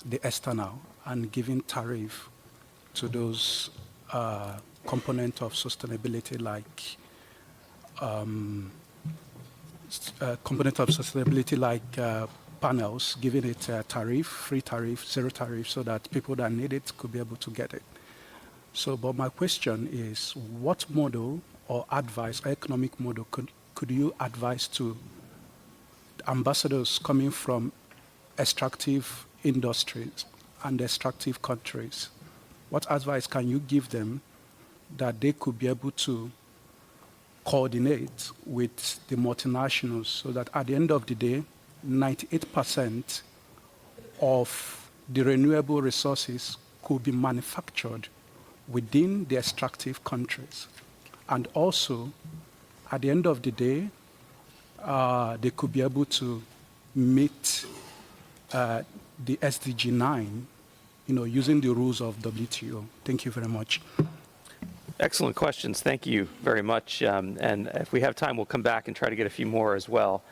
the external and giving tariff to those component of sustainability like panels, giving it a tariff, free tariff, zero tariff, so that people that need it could be able to get it. So, but my question is, what model or advice, or economic model, could you advise to ambassadors coming from extractive industries and extractive countries? What advice can you give them that they could be able to coordinate with the multinationals so that at the end of the day, 98% of the renewable resources could be manufactured within the extractive countries? And also, at the end of the day, they could be able to meet the SDG 9, using the rules of WTO. Thank you very much. Excellent questions. Thank you very much. And if we have time, we'll come back and try to get a few more as well.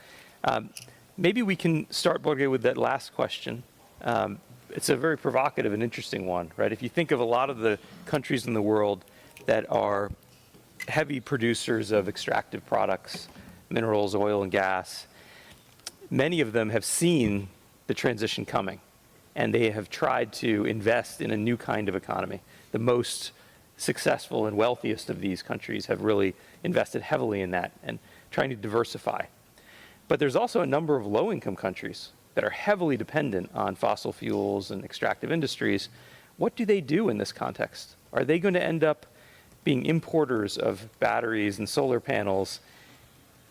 Maybe we can start, Borge, with that last question. It's a very provocative and interesting one, right? If you think of a lot of the countries in the world that are heavy producers of extractive products, minerals, oil, and gas, many of them have seen the transition coming, and they have tried to invest in a new kind of economy. The most successful and wealthiest of these countries have really invested heavily in that and trying to diversify. But there's also a number of low-income countries that are heavily dependent on fossil fuels and extractive industries. What do they do in this context? Are they going to end up being importers of batteries and solar panels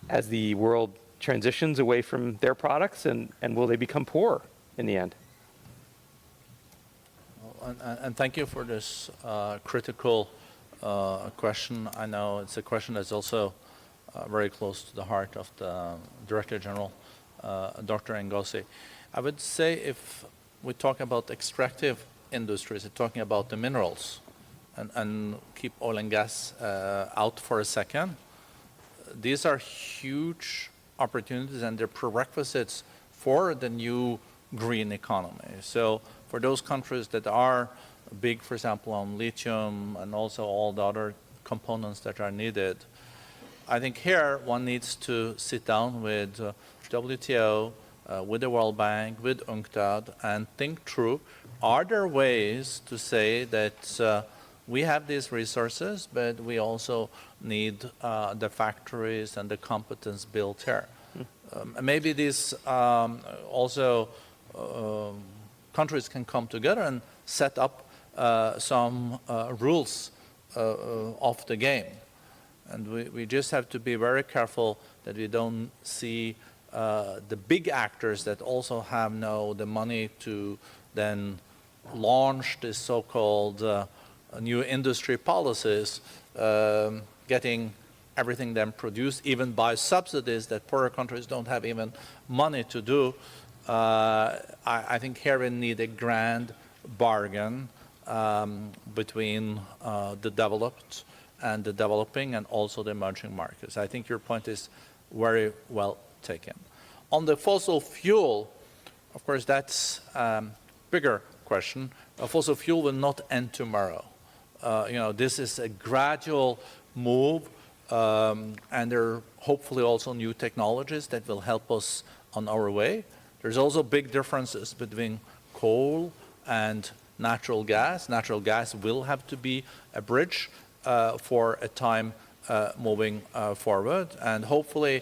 as the world transitions away from their products, and will they become poor in the end? And thank you for this critical question. I know it's a question that's also very close to the heart of the Director General, Dr. Ngozi. I would say if we talk about extractive industries, we're talking about the minerals, and keep oil and gas out for a second. These are huge opportunities and they're prerequisites for the new green economy. So for those countries that are big, for example, on lithium and also all the other components that are needed, I think here one needs to sit down with WTO, with the World Bank, with UNCTAD, and think through, are there ways to say that we have these resources, but we also need the factories and the competence built here. Maybe these also countries can come together and set up some rules of the game. And we just have to be very careful that we don't see the big actors that also have now the money to then launch this so-called new industry policies, getting everything then produced, even by subsidies that poorer countries don't have even money to do. I think here we need a grand bargain between the developed and the developing and also the emerging markets. I think your point is very well taken. On the fossil fuel, of course, that's a bigger question. Fossil fuel will not end tomorrow. This is a gradual move, and there are hopefully also new technologies that will help us on our way. There's also big differences between coal and natural gas. Natural gas will have to be a bridge for a time moving forward, and hopefully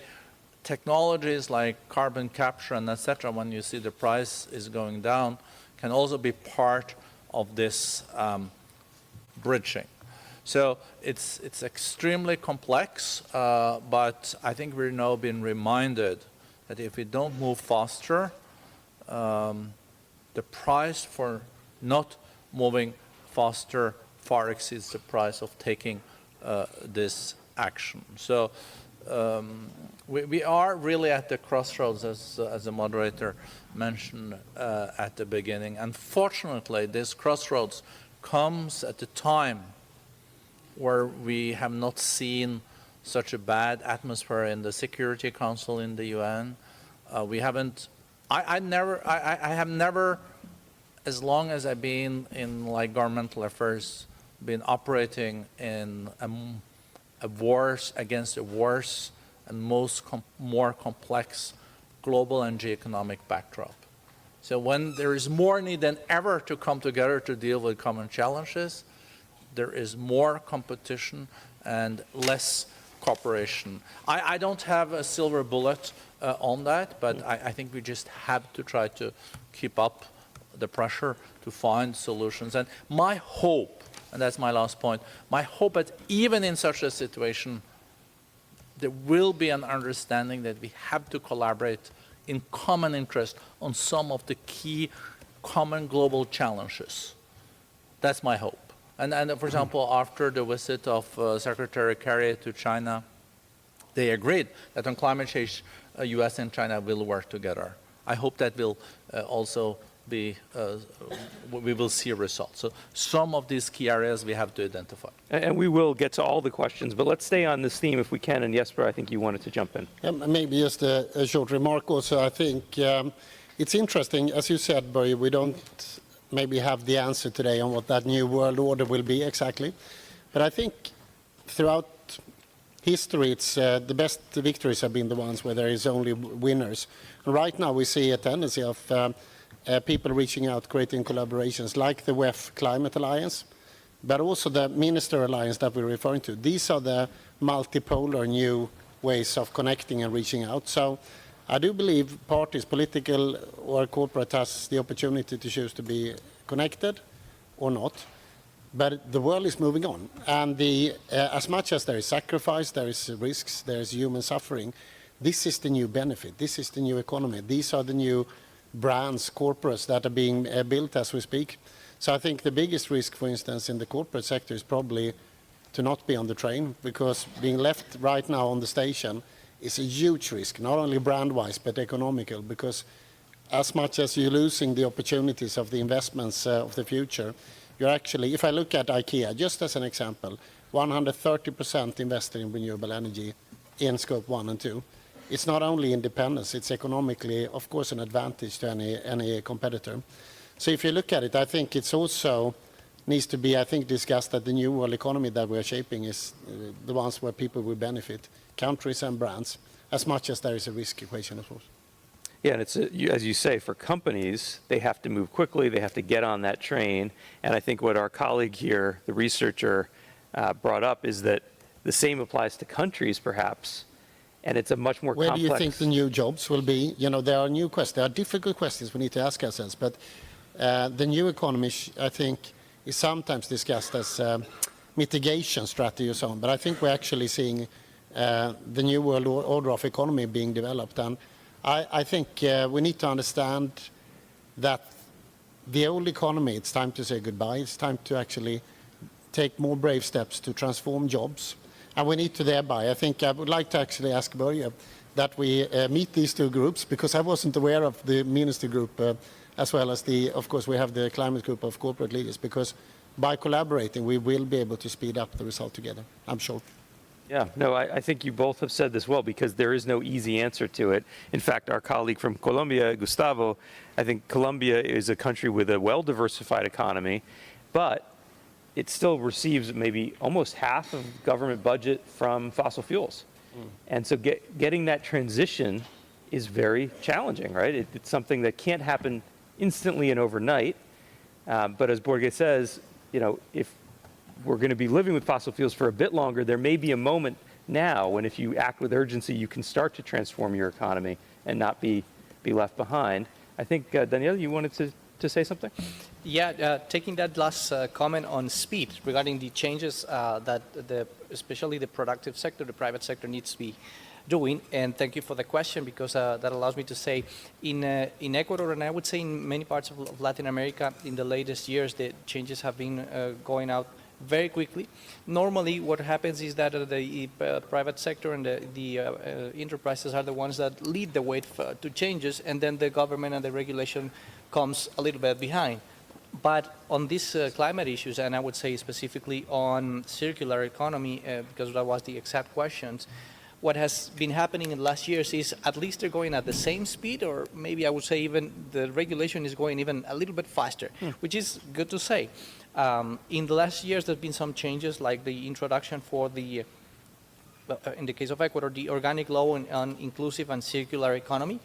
technologies like carbon capture and etc., when you see the price is going down, can also be part of this bridging. So it's extremely complex, but I think we're now being reminded that if we don't move faster, the price for not moving faster far exceeds the price of taking this action. So we are really at the crossroads, as the moderator mentioned at the beginning. Unfortunately, this crossroads comes at a time where we have not seen such a bad atmosphere in the Security Council in the UN. We haven't. I have never, as long as I've been in governmental affairs, been operating in a worse against a worse and more complex global and geoeconomic backdrop. So when there is more need than ever to come together to deal with common challenges, there is more competition and less cooperation. I don't have a silver bullet on that, but I think we just have to try to keep up the pressure to find solutions. And my hope, and that's my last point, my hope that even in such a situation, there will be an understanding that we have to collaborate in common interest on some of the key common global challenges. That's my hope. And for example, after the visit of Secretary Kerry to China, they agreed that on climate change, US and China will work together. I hope that will also be, we will see results. So some of these key areas we have to identify. And we will get to all the questions, but let's stay on this theme if we can. And Jesper, I think you wanted to jump in. Maybe just a short remark also. I think it's interesting, as you said, Börje, we don't maybe have the answer today on what that new world order will be exactly. But I think throughout history, it's the best victories have been the ones where there is only winners. Right now, we see a tendency of people reaching out, creating collaborations like the WEF Climate Alliance, but also the Minister Alliance that we're referring to. These are the multipolar new ways of connecting and reaching out. So I do believe parties, political or corporate, has the opportunity to choose to be connected or not. But the world is moving on, and as much as there is sacrifice, there is risks, there is human suffering, this is the new benefit, this is the new economy, these are the new brands, corporates that are being built as we speak. So I think the biggest risk, for instance, in the corporate sector is probably to not be on the train, because being left right now on the station is a huge risk, not only brand-wise, but economical, because as much as you're losing the opportunities of the investments of the future, you're actually, if I look at IKEA, just as an example, 130% invested in renewable energy in scope 1 and 2. It's not only independence, it's economically, of course, an advantage to any competitor. So if you look at it, I think it's also needs to be, I think, discussed that the new world economy that we're shaping is the ones where people will benefit, countries and brands, as much as there is a risk equation, of course. Yeah, and it's, as you say, for companies, they have to move quickly, they have to get on that train. And I think what our colleague here, the researcher, brought up is that the same applies to countries, perhaps, and it's a much more complex... Where do you think the new jobs will be? You know, there are new questions, there are difficult questions we need to ask ourselves, but the new economy, I think, is sometimes discussed as mitigation strategy or so on, but I think we're actually seeing the new world order of economy being developed. And I think we need to understand that the old economy, it's time to say goodbye. It's time to actually take more brave steps to transform jobs. And we need to thereby, I think I would like to actually ask Börje that we meet these two groups, because I wasn't aware of the minister group as well as of course, we have the climate group of corporate leaders, because by collaborating, we will be able to speed up the result together, I'm sure. Yeah, no, I think you both have said this well, because there is no easy answer to it. In fact, our colleague from Colombia, Gustavo, I think Colombia is a country with a well-diversified economy, but it still receives maybe almost half of government budget from fossil fuels. And so getting that transition is very challenging, right? It's something that can't happen instantly and overnight. But as Börje says, you know, if we're going to be living with fossil fuels for a bit longer, there may be a moment now when, if you act with urgency, you can start to transform your economy and not be left behind. I think, Danielle, you wanted to say something? Yeah, taking that last comment on speed regarding the changes that especially the productive sector, the private sector needs to be doing, and thank you for the question, because that allows me to say in Ecuador, and I would say in many parts of Latin America, in the latest years, the changes have been going out very quickly. Normally, what happens is that the private sector and the enterprises are the ones that lead the way to changes, and then the government and the regulation comes a little bit behind. But on these climate issues, and I would say specifically on circular economy, because that was the exact questions, what has been happening in the last years is at least they're going at the same speed, or maybe I would say even the regulation is going even a little bit faster, which is good to say. In the last years, there's been some changes, like the introduction for the, in the case of Ecuador, the organic law on inclusive and circular economy.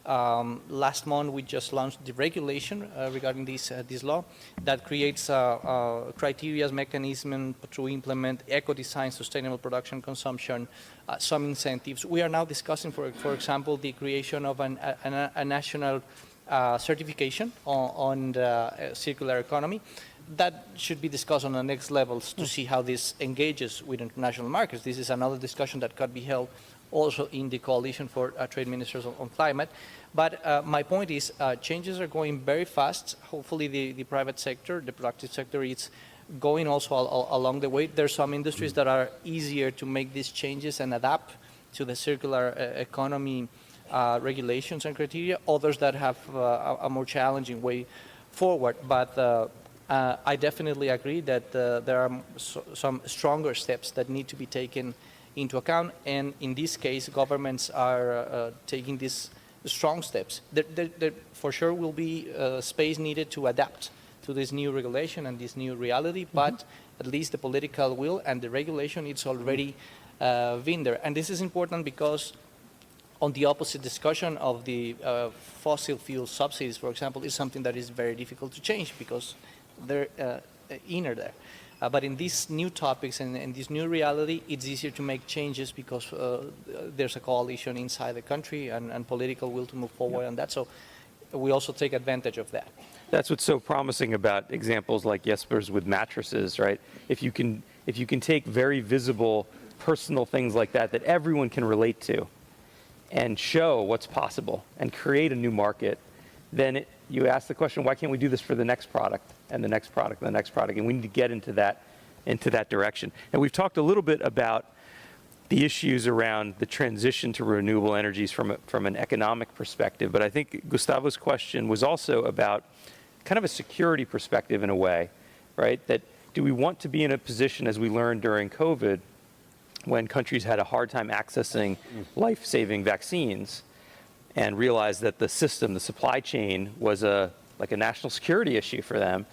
Last month, we just launched the regulation regarding this law that creates criteria, mechanism to implement eco-design, sustainable production, consumption, some incentives. We are now discussing, for example, the creation of a national certification on the circular economy. That should be discussed on the next levels to see how this engages with international markets. This is another discussion that could be held also in the coalition for trade ministers on climate. But my point is changes are going very fast. Hopefully the private sector, the productive sector, is going also along the way. There's some industries that are easier to make these changes and adapt to the circular economy regulations and criteria, others that have a more challenging way forward. But I definitely agree that there are some stronger steps that need to be taken into account, and in this case, governments are taking these strong steps. There for sure will be space needed to adapt to this new regulation and this new reality, but at least the political will and the regulation, it's already been there. And this is important because on the opposite discussion of the fossil fuel subsidies, for example, is something that is very difficult to change because they're inner there. But in these new topics and in this new reality, it's easier to make changes because there's a coalition inside the country and political will to move forward on that. So we also take advantage of that. That's what's so promising about examples like Jesper's with mattresses, right? If you can take very visible personal things like that that everyone can relate to and show what's possible and create a new market, then you ask the question, why can't we do this for the next product and the next product and the next product? And we need to get into that direction. And we've talked a little bit about the issues around the transition to renewable energies from an economic perspective, but I think Gustavo's question was also about kind of a security perspective in a way, right? That do we want to be in a position, as we learned during COVID, when countries had a hard time accessing life-saving vaccines and realized that the system, the supply chain, was like a national security issue for them,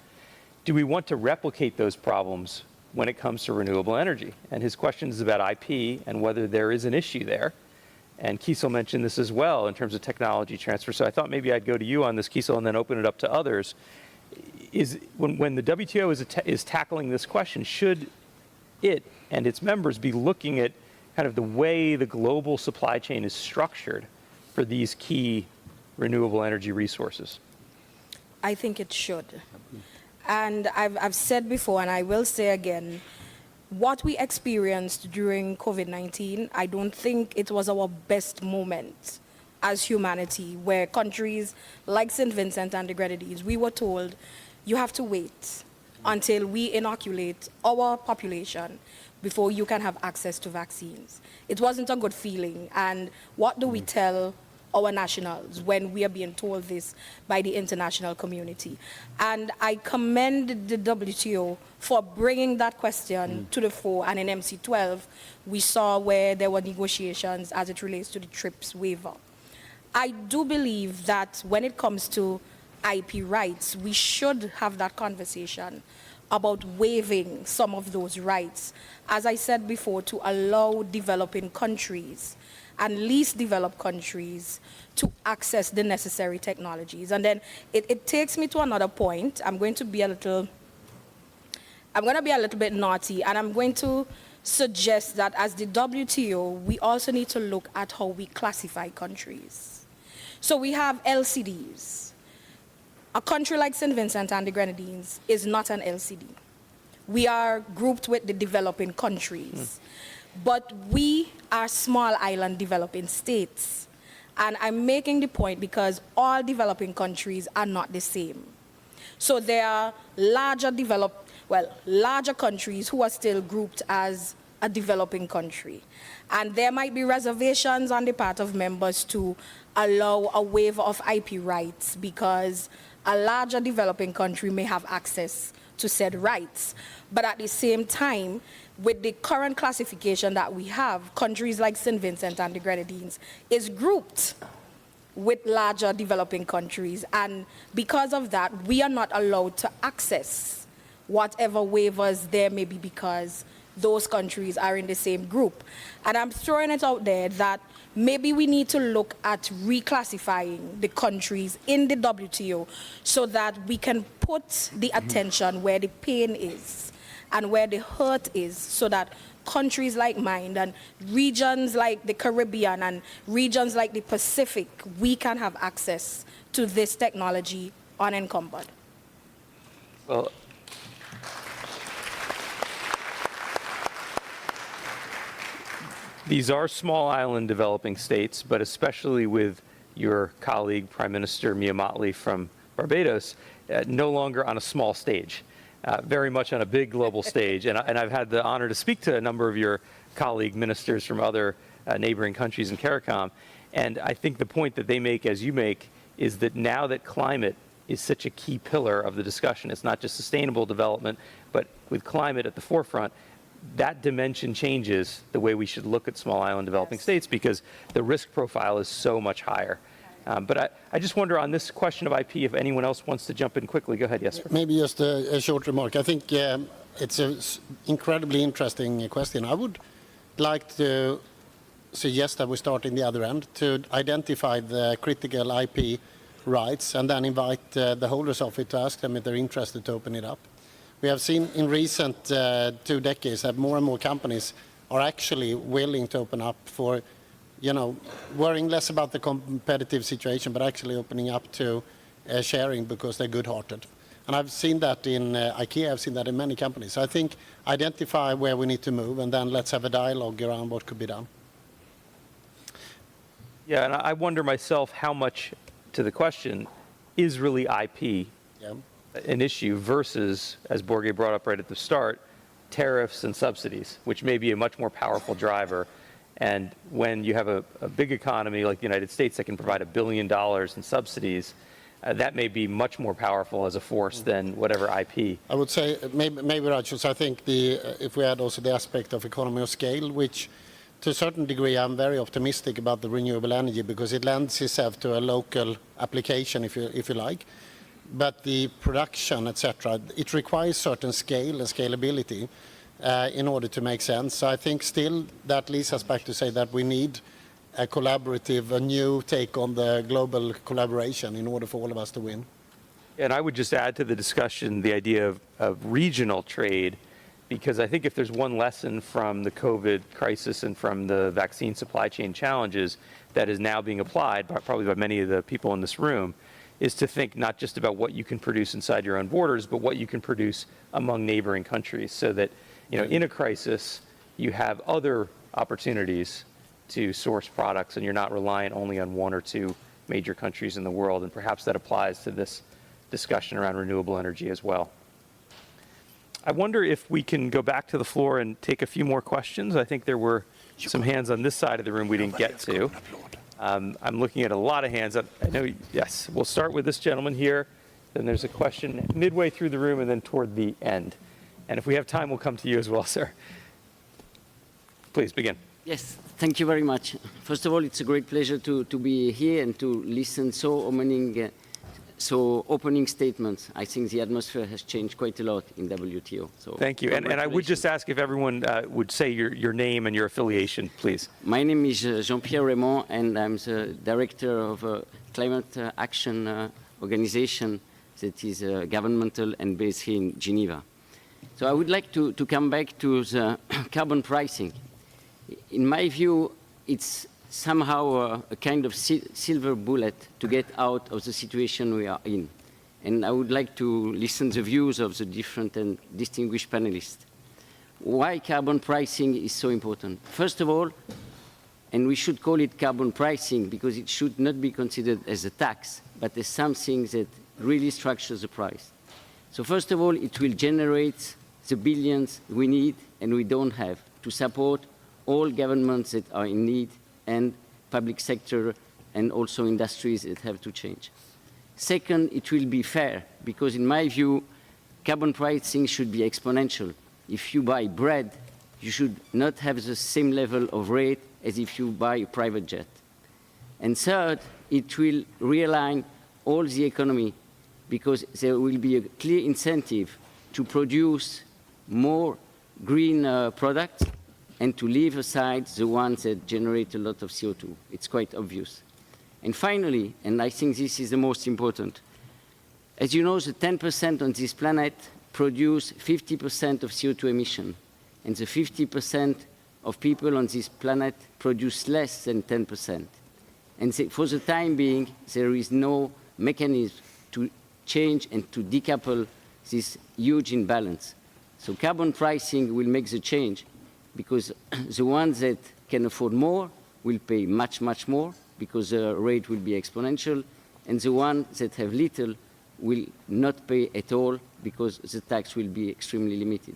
do we want to replicate those problems when it comes to renewable energy? And his question is about IP and whether there is an issue there. And Kiesel mentioned this as well in terms of technology transfer. So I thought maybe I'd go to you on this, Kiesel, and then open it up to others. When the WTO is tackling this question, should it and its members be looking at kind of the way the global supply chain is structured for these key renewable energy resources? I think it should. And I've said before, and I will say again, what we experienced during COVID-19, I don't think it was our best moment as humanity, where countries like Saint Vincent and the Grenadines, we were told, you have to wait until we inoculate our population before you can have access to vaccines. It wasn't a good feeling. And what do we tell our nationals when we are being told this by the international community? And I commend the WTO for bringing that question to the fore. And in MC12, we saw where there were negotiations as it relates to the TRIPS waiver. I do believe that when it comes to IP rights, we should have that conversation about waiving some of those rights, as I said before, to allow developing countries and least developed countries to access the necessary technologies. And then it takes me to another point. I'm going to be a little bit naughty, and I'm going to suggest that as the WTO, we also need to look at how we classify countries. So we have LCDs. A country like Saint Vincent and the Grenadines is not an LCD. We are grouped with the developing countries. But we are small island developing states. And I'm making the point because all developing countries are not the same. So there are larger countries who are still grouped as a developing country. And there might be reservations on the part of members to allow a waiver of IP rights because a larger developing country may have access to said rights. But at the same time, with the current classification that we have, countries like Saint Vincent and the Grenadines is grouped with larger developing countries. And because of that, we are not allowed to access whatever waivers there may be because those countries are in the same group. And I'm throwing it out there that maybe we need to look at reclassifying the countries in the WTO so that we can put the attention where the pain is and where the hurt is, so that countries like mine and regions like the Caribbean and regions like the Pacific, we can have access to this technology unencumbered. Well, these are small island developing states, but especially with your colleague, Prime Minister Mia Mottley from Barbados, no longer on a small stage, very much on a big global stage. And I've had the honor to speak to a number of your colleague ministers from other neighboring countries in CARICOM. And I think the point that they make, as you make, is that now that climate is such a key pillar of the discussion, it's not just sustainable development, but with climate at the forefront, that dimension changes the way we should look at small island developing states because the risk profile is so much higher. But I just wonder on this question of IP, if anyone else wants to jump in quickly. Go ahead, Jesper. Maybe just a short remark. I think it's an incredibly interesting question. I would like to suggest that we start in the other end to identify the critical IP rights and then invite the holders of it to ask them if they're interested to open it up. We have seen in recent 2 decades that more and more companies are actually willing to open up for, worrying less about the competitive situation, but actually opening up to sharing because they're good-hearted. And I've seen that in IKEA, I've seen that in many companies. So I think identify where we need to move, and then let's have a dialogue around what could be done. Yeah, and I wonder myself how much, to the question, is really IP an issue versus, as Borge brought up right at the start, tariffs and subsidies, which may be a much more powerful driver. And when you have a big economy like the United States that can provide $1 billion in subsidies, that may be much more powerful as a force than whatever IP. I would say, maybe Raj, I think if we add also the aspect of economy of scale, which to a certain degree I'm very optimistic about the renewable energy because it lends itself to a local application, if you like. But the production, etc., it requires certain scale and scalability in order to make sense. So I think still that leads us back to say that we need a collaborative, a new take on the global collaboration in order for all of us to win. And I would just add to the discussion the idea of regional trade, because I think if there's one lesson from the COVID crisis and from the vaccine supply chain challenges that is now being applied probably by many of the people in this room, is to think not just about what you can produce inside your own borders, but what you can produce among neighboring countries, so that in a crisis you have other opportunities to source products and you're not reliant only on 1 or 2 major countries in the world. And perhaps that applies to this discussion around renewable energy as well. I wonder if we can go back to the floor and take a few more questions. I think there were some hands on this side of the room we didn't get to. I'm looking at a lot of hands. I know, yes, we'll start with this gentleman here. Then there's a question midway through the room and then toward the end. And if we have time, we'll come to you as well, sir. Please begin. Yes, thank you very much. First of all, it's a great pleasure to be here and to listen so opening statements. I think the atmosphere has changed quite a lot in WTO. So thank you. And I would just ask if everyone would say your name and your affiliation, please. My name is Jean-Pierre Raymond, and I'm the director of a climate action organization that is governmental and based here in Geneva. So I would like to come back to the carbon pricing. In my view, it's somehow a kind of silver bullet to get out of the situation we are in. And I would like to listen to the views of the different and distinguished panelists. Why carbon pricing is so important? First of all, and we should call it carbon pricing because it should not be considered as a tax, but as something that really structures the price. So first of all, it will generate the billions we need and we don't have to support all governments that are in need and public sector and also industries that have to change. Second, it will be fair because in my view, carbon pricing should be exponential. If you buy bread, you should not have the same level of rate as if you buy a private jet. And third, it will realign all the economy because there will be a clear incentive to produce more green products and to leave aside the ones that generate a lot of CO2. It's quite obvious. And finally, and I think this is the most important, as you know, the 10% on this planet produce 50% of CO2 emission, and the 50% of people on this planet produce less than 10%. And for the time being, there is no mechanism to change and to decouple this huge imbalance. So carbon pricing will make the change because the ones that can afford more will pay much, much more because the rate will be exponential, and the ones that have little will not pay at all because the tax will be extremely limited.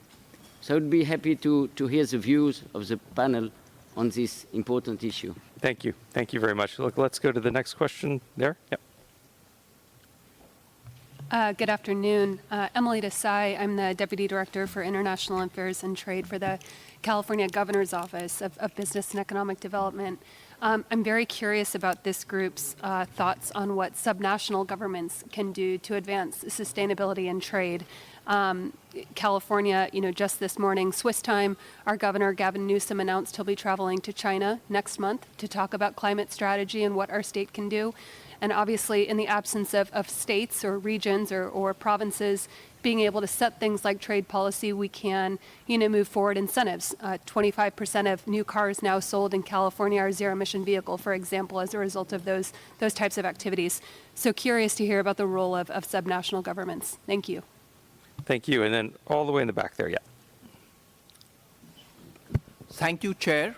So I would be happy to hear the views of the panel on this important issue. Thank you. Thank you very much. Look, let's go to the next question there. Yep. Good afternoon. Emily Desai. I'm the Deputy Director for International Affairs and Trade for the California Governor's Office of Business and Economic Development. I'm very curious about this group's thoughts on what subnational governments can do to advance sustainability and trade. California, just this morning, Swiss time, our Governor Gavin Newsom announced he'll be traveling to China next month to talk about climate strategy and what our state can do. And obviously, in the absence of states or regions or provinces being able to set things like trade policy, we can, move forward incentives. 25% of new cars now sold in California are zero-emission vehicle, for example, as a result of those types of activities. So curious to hear about the role of subnational governments. Thank you. Thank you. And then all the way in the back there, yeah. Thank you, Chair.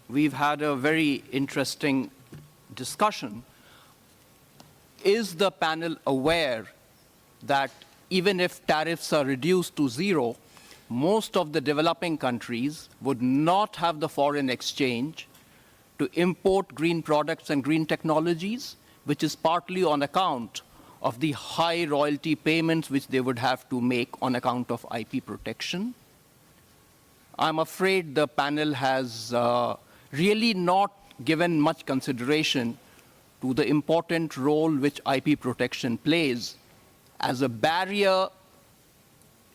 We've had a very interesting discussion. Is the panel aware that even if tariffs are reduced to zero, most of the developing countries would not have the foreign exchange to import green products and green technologies, which is partly on account of the high royalty payments which they would have to make on account of IP protection? I'm afraid the panel has really not given much consideration to the important role which IP protection plays as a barrier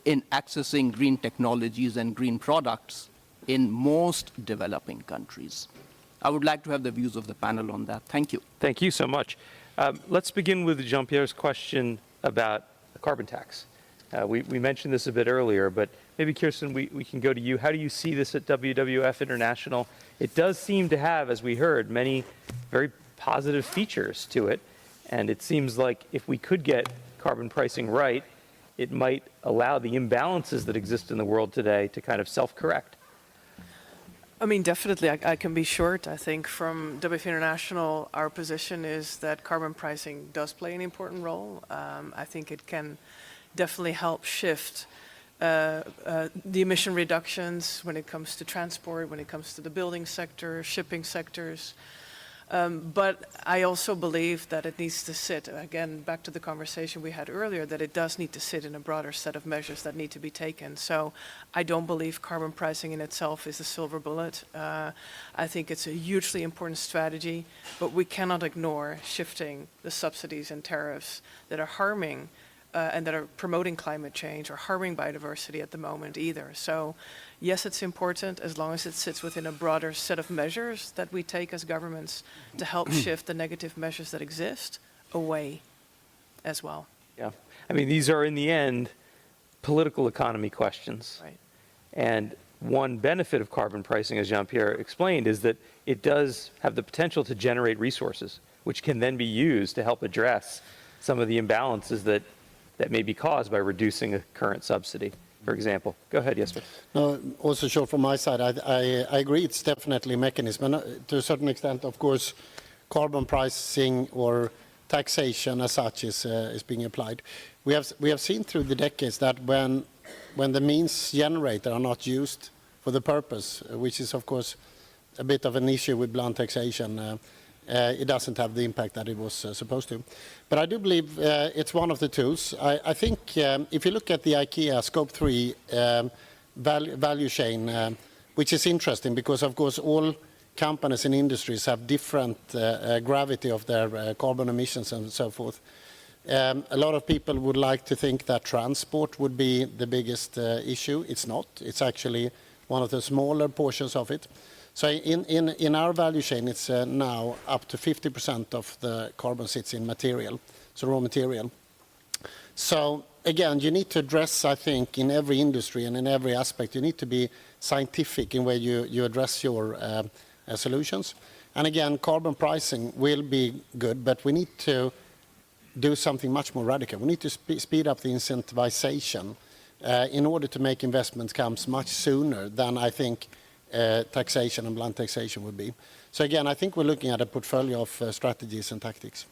in accessing green technologies and green products in most developing countries. I would like to have the views of the panel on that. Thank you. Thank you so much. Let's begin with Jean-Pierre's question about the carbon tax. We mentioned this a bit earlier, but maybe, Kirsten, we can go to you. How do you see this at WWF International? It does seem to have, as we heard, many very positive features to it. And it seems like if we could get carbon pricing right, it might allow the imbalances that exist in the world today to kind of self-correct. I mean, definitely, I can be short. I think from WWF International, our position is that carbon pricing does play an important role. I think it can definitely help shift the emission reductions when it comes to transport, when it comes to the building sector, shipping sectors. But I also believe that it needs to sit, again, back to the conversation we had earlier, that it does need to sit in a broader set of measures that need to be taken. So I don't believe carbon pricing in itself is a silver bullet. I think it's a hugely important strategy, but we cannot ignore shifting the subsidies and tariffs that are harming and that are promoting climate change or harming biodiversity at the moment either. So yes, it's important as long as it sits within a broader set of measures that we take as governments to help shift the negative measures that exist away as well. Yeah. I mean, these are, in the end, political economy questions. Right. And one benefit of carbon pricing, as Jean-Pierre explained, is that it does have the potential to generate resources, which can then be used to help address some of the imbalances that may be caused by reducing a current subsidy, for example. Go ahead, Jesper. No, also sure from my side, I agree it's definitely a mechanism. And to a certain extent, of course, carbon pricing or taxation as such is being applied. We have seen through the decades that when the means generated are not used for the purpose, which is, of course, a bit of an issue with blunt taxation, it doesn't have the impact that it was supposed to. But I do believe it's one of the tools. I think if you look at the IKEA Scope 3 value chain, which is interesting because, of course, all companies and industries have different gravity of their carbon emissions and so forth. A lot of people would like to think that transport would be the biggest issue. It's not. It's actually one of the smaller portions of it. So in our value chain, it's now up to 50% of the carbon sits in material, so raw material. So again, you need to address, I think, in every industry and in every aspect, you need to be scientific in where you address your solutions. And again, carbon pricing will be good, but we need to do something much more radical. We need to speed up the incentivization in order to make investments come much sooner than I think taxation and blunt taxation would be. So again, I think we're looking at a portfolio of strategies and tactics.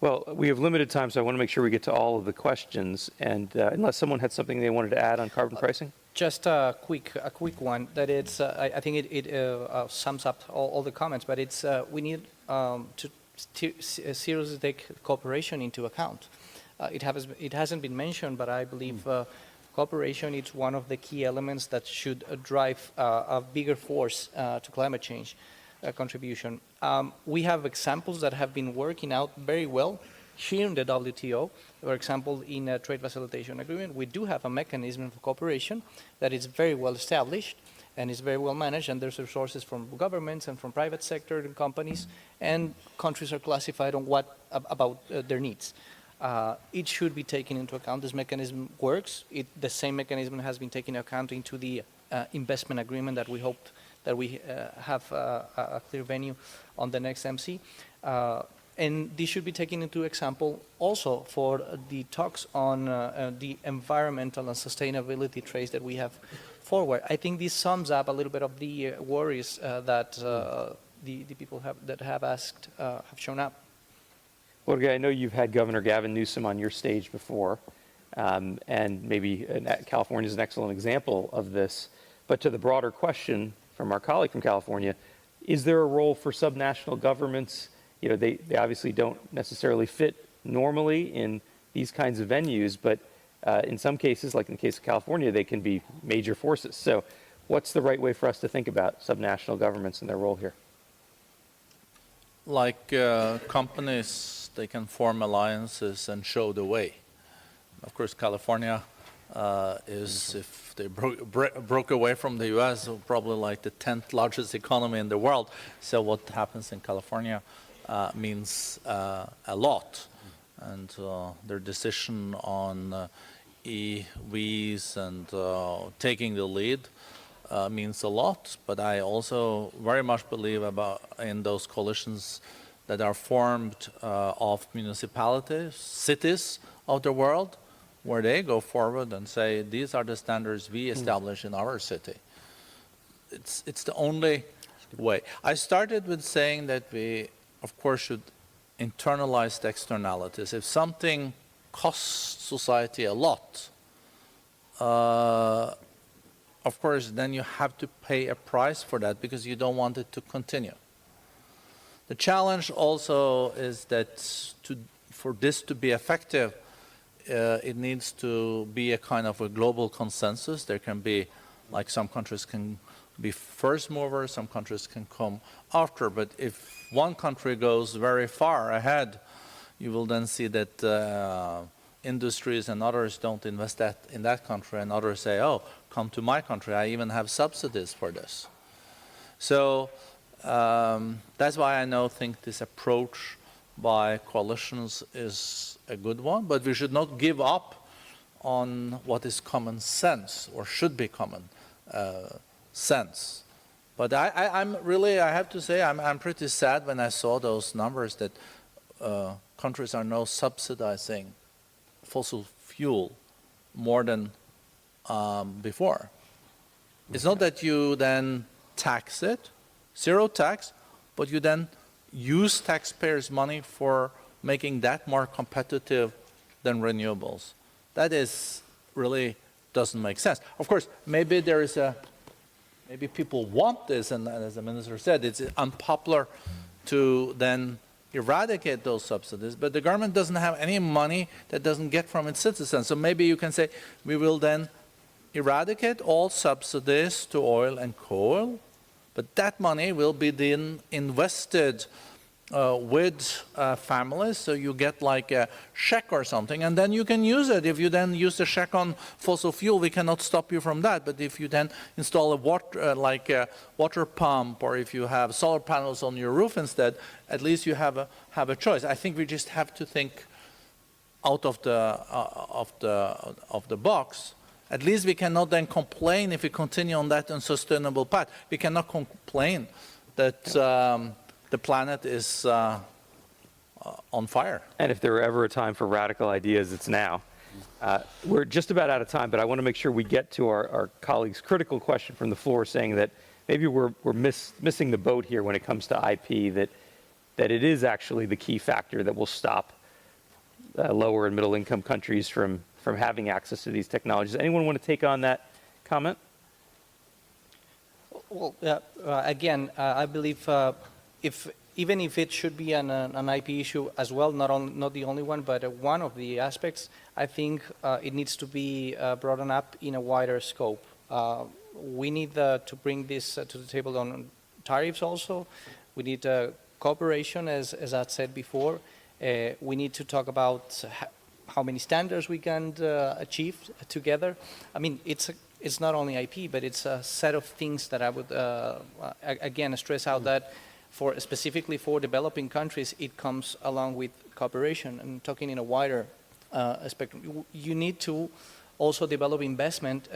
Well, we have limited time, so I want to make sure we get to all of the questions. And unless someone had something they wanted to add on carbon pricing? Just a quick one. That it's, I think it sums up all the comments, but it's we need to seriously take cooperation into account. It hasn't been mentioned, but I believe cooperation is one of the key elements that should drive a bigger force to climate change contribution. We have examples that have been working out very well here in the WTO. For example, in a trade facilitation agreement, we do have a mechanism for cooperation that is very well established. and it's very well managed, and there's resources from governments and from private sector and companies, and countries are classified on what about their needs. It should be taken into account. This mechanism works. The same mechanism has been taken into account into the investment agreement that we hope that we have a clear venue on the next MC. And this should be taken into example also for the talks on the environmental and sustainability traits that we have forward. I think this sums up a little bit of the worries that the people have asked have shown up. Jorge, I know you've had Governor Gavin Newsom on your stage before, and maybe California is an excellent example of this. But to the broader question from our colleague from California, is there a role for subnational governments? You know, they obviously don't necessarily fit normally in these kinds of venues, but in some cases, like in the case of California, they can be major forces. So what's the right way for us to think about subnational governments and their role here? Like companies, they can form alliances and show the way. Of course, California is, if they broke away from the US, probably like the 10th largest economy in the world. So what happens in California means a lot. And their decision on EVs and taking the lead means a lot. But I also very much believe in those coalitions that are formed of municipalities, cities of the world, where they go forward and say, these are the standards we establish in our city. It's the only way. I started with saying that we, of course, should internalize the externalities. If something costs society a lot, of course, then you have to pay a price for that because you don't want it to continue. The challenge also is that for this to be effective, it needs to be a kind of a global consensus. There can be, like some countries can be first movers, some countries can come after, but if one country goes very far ahead, you will then see that industries and others don't invest in that country, and others say, oh, come to my country, I even have subsidies for this. So that's why I think this approach by coalitions is a good one, but we should not give up on what is common sense, or should be common sense. But I have to say, I'm pretty sad when I saw those numbers that countries are now subsidizing fossil fuel more than before. It's not that you then tax it, zero tax, but you then use taxpayers' money for making that more competitive than renewables. That is really doesn't make sense. Of course, maybe there is maybe people want this, and as the minister said, it's unpopular to then eradicate those subsidies, but the government doesn't have any money that doesn't get from its citizens. So maybe you can say, we will then eradicate all subsidies to oil and coal, but that money will be then invested with families, so you get like a check or something, and then you can use it. If you then use the check on fossil fuel, we cannot stop you from that. But if you then install a water pump, or if you have solar panels on your roof instead, at least you have a choice. I think we just have to think out of the box. At least we cannot then complain if we continue on that unsustainable path. We cannot complain that the planet is on fire. And if there were ever a time for radical ideas, it's now. We're just about out of time, but I want to make sure we get to our colleague's critical question from the floor, saying that maybe we're missing the boat here when it comes to IP, that it is actually the key factor that will stop lower and middle income countries from having access to these technologies. Anyone want to take on that comment? Well, again, I believe even if it should be an IP issue as well, not the only one, but one of the aspects, I think it needs to be brought up in a wider scope. We need to bring this to the table on tariffs also. We need cooperation, as I said before. We need to talk about how many standards we can achieve together. I mean, it's it's not only IP, but it's a set of things that I would, again, stress out that specifically for developing countries, it comes along with cooperation and talking in a wider spectrum. You need to also develop investment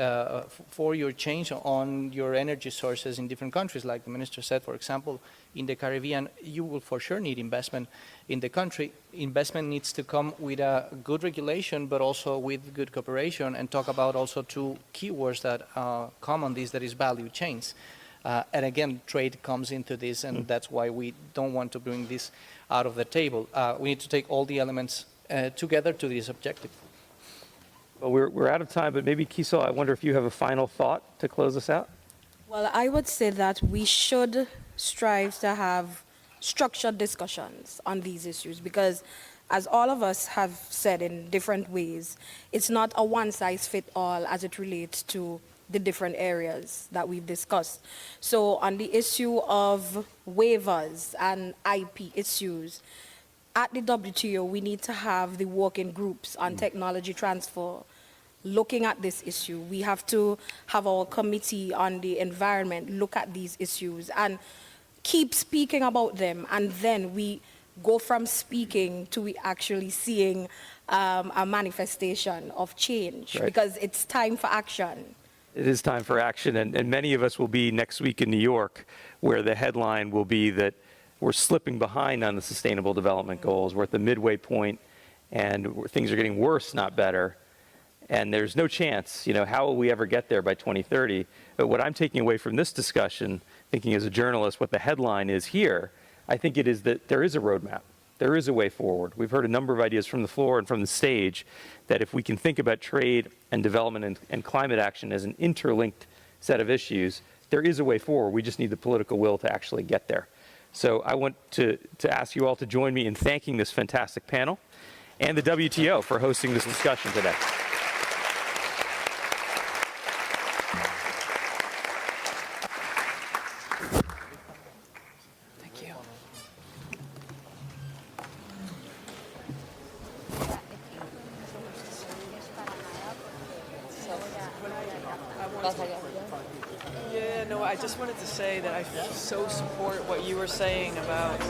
for your change on your energy sources in different countries. Like the minister said, for example, in the Caribbean, you will for sure need investment in the country. Investment needs to come with a good regulation, but also with good cooperation, and talk about also two keywords that come on this, that is value chains. And again, trade comes into this, and that's why we don't want to bring this out of the table. We need to take all the elements together to this objective. Well, we're out of time, but maybe Kisol, I wonder if you have a final thought to close us out? Well, I would say that we should strive to have structured discussions on these issues because, as all of us have said in different ways, it's not a one-size-fits-all as it relates to the different areas that we've discussed. So on the issue of waivers and IP issues, at the WTO, we need to have the working groups on technology transfer looking at this issue. We have to have our committee on the environment look at these issues and keep speaking about them. And then we go from speaking to we actually seeing a manifestation of change, right, because it's time for action. It is time for action, and many of us will be next week in New York, where the headline will be that we're slipping behind on the Sustainable Development Goals. We're at the midway point, and things are getting worse, not better. And there's no chance, how will we ever get there by 2030? But what I'm taking away from this discussion, thinking as a journalist, what the headline is here, I think it is that there is a roadmap. There is a way forward. We've heard a number of ideas from the floor and from the stage that if we can think about trade and development and climate action as an interlinked set of issues, there is a way forward. We just need the political will to actually get there. So I want to ask you all to join me in thanking this fantastic panel and the WTO for hosting this discussion today. Thank you. Yeah, no, I just wanted to say that I so support what you were saying about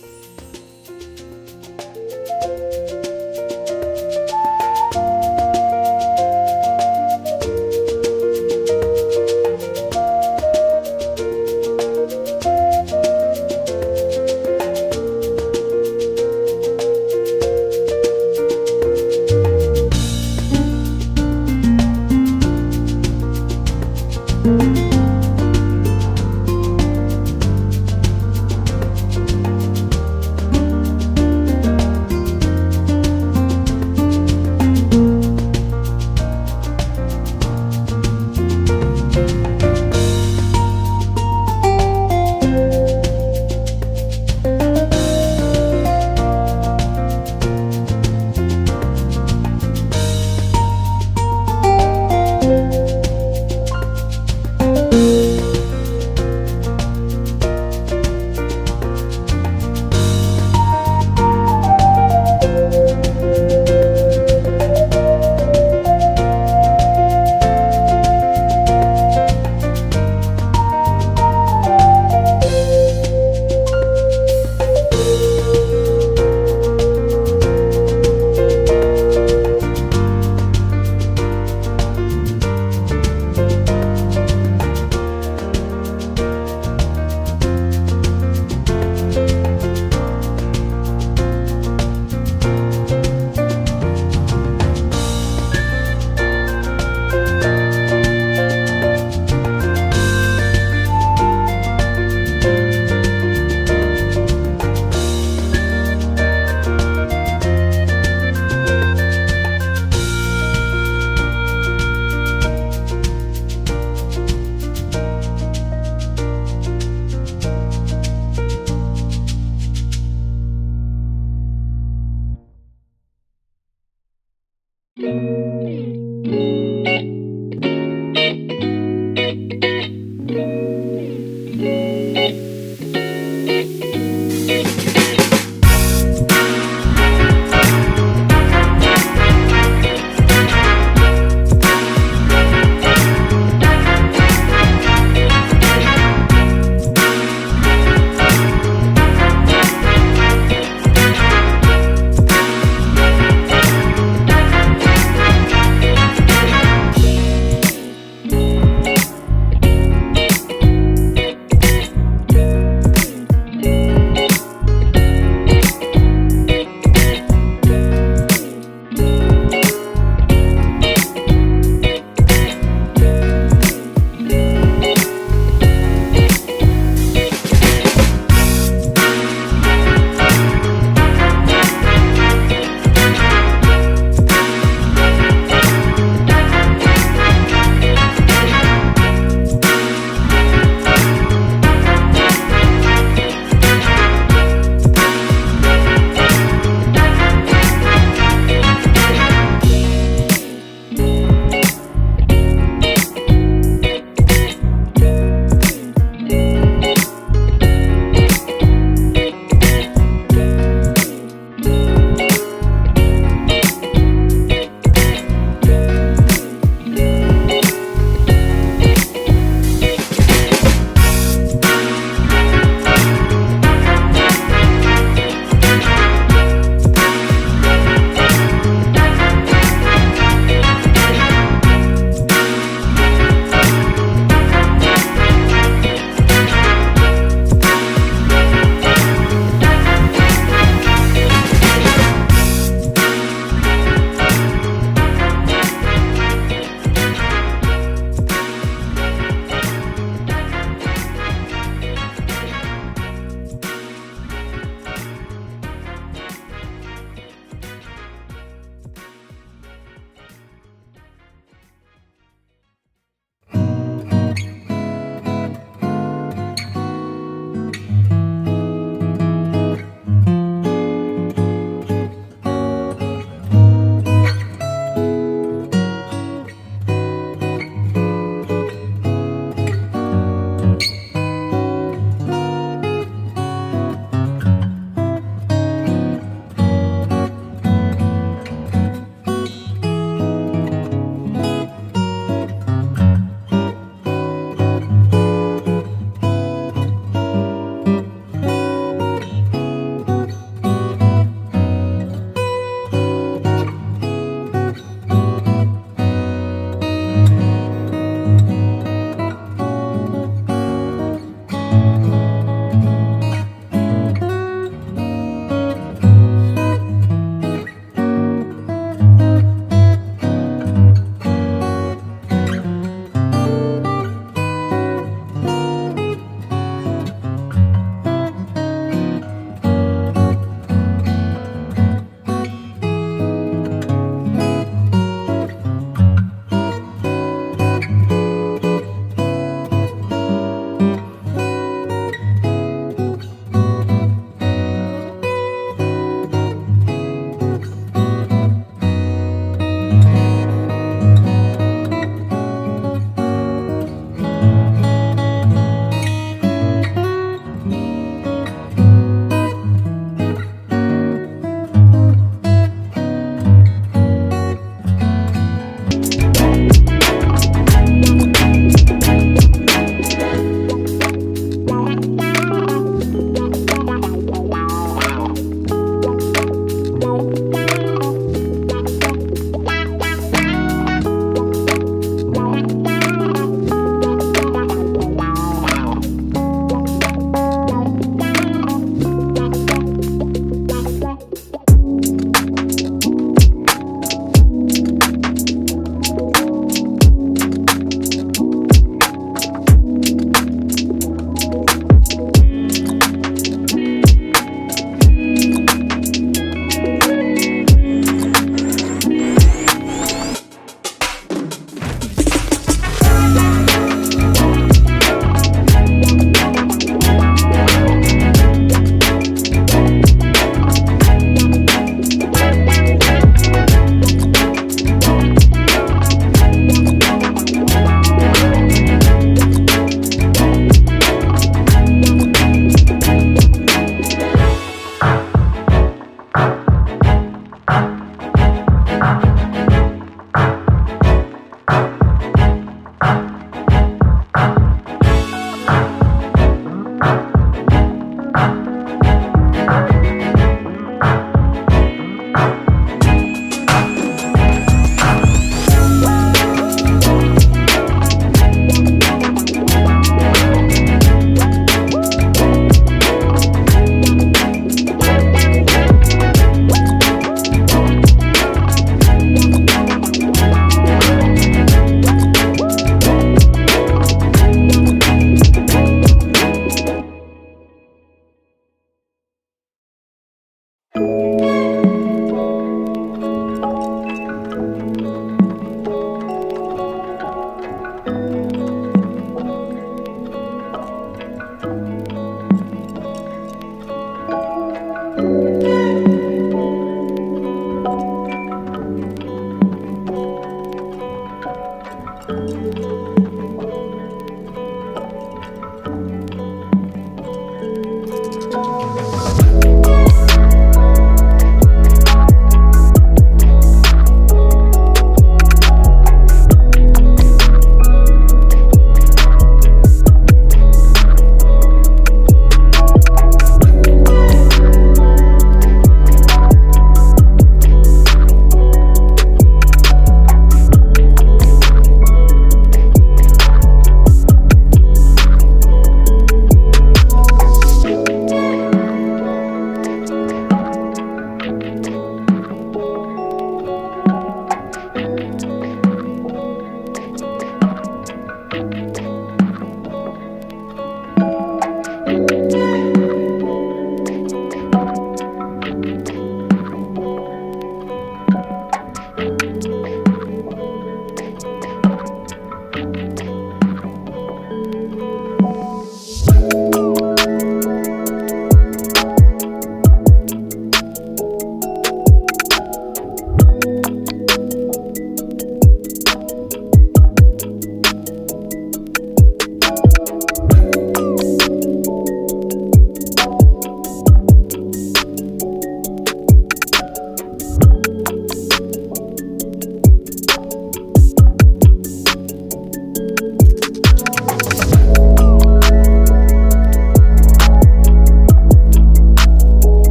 much.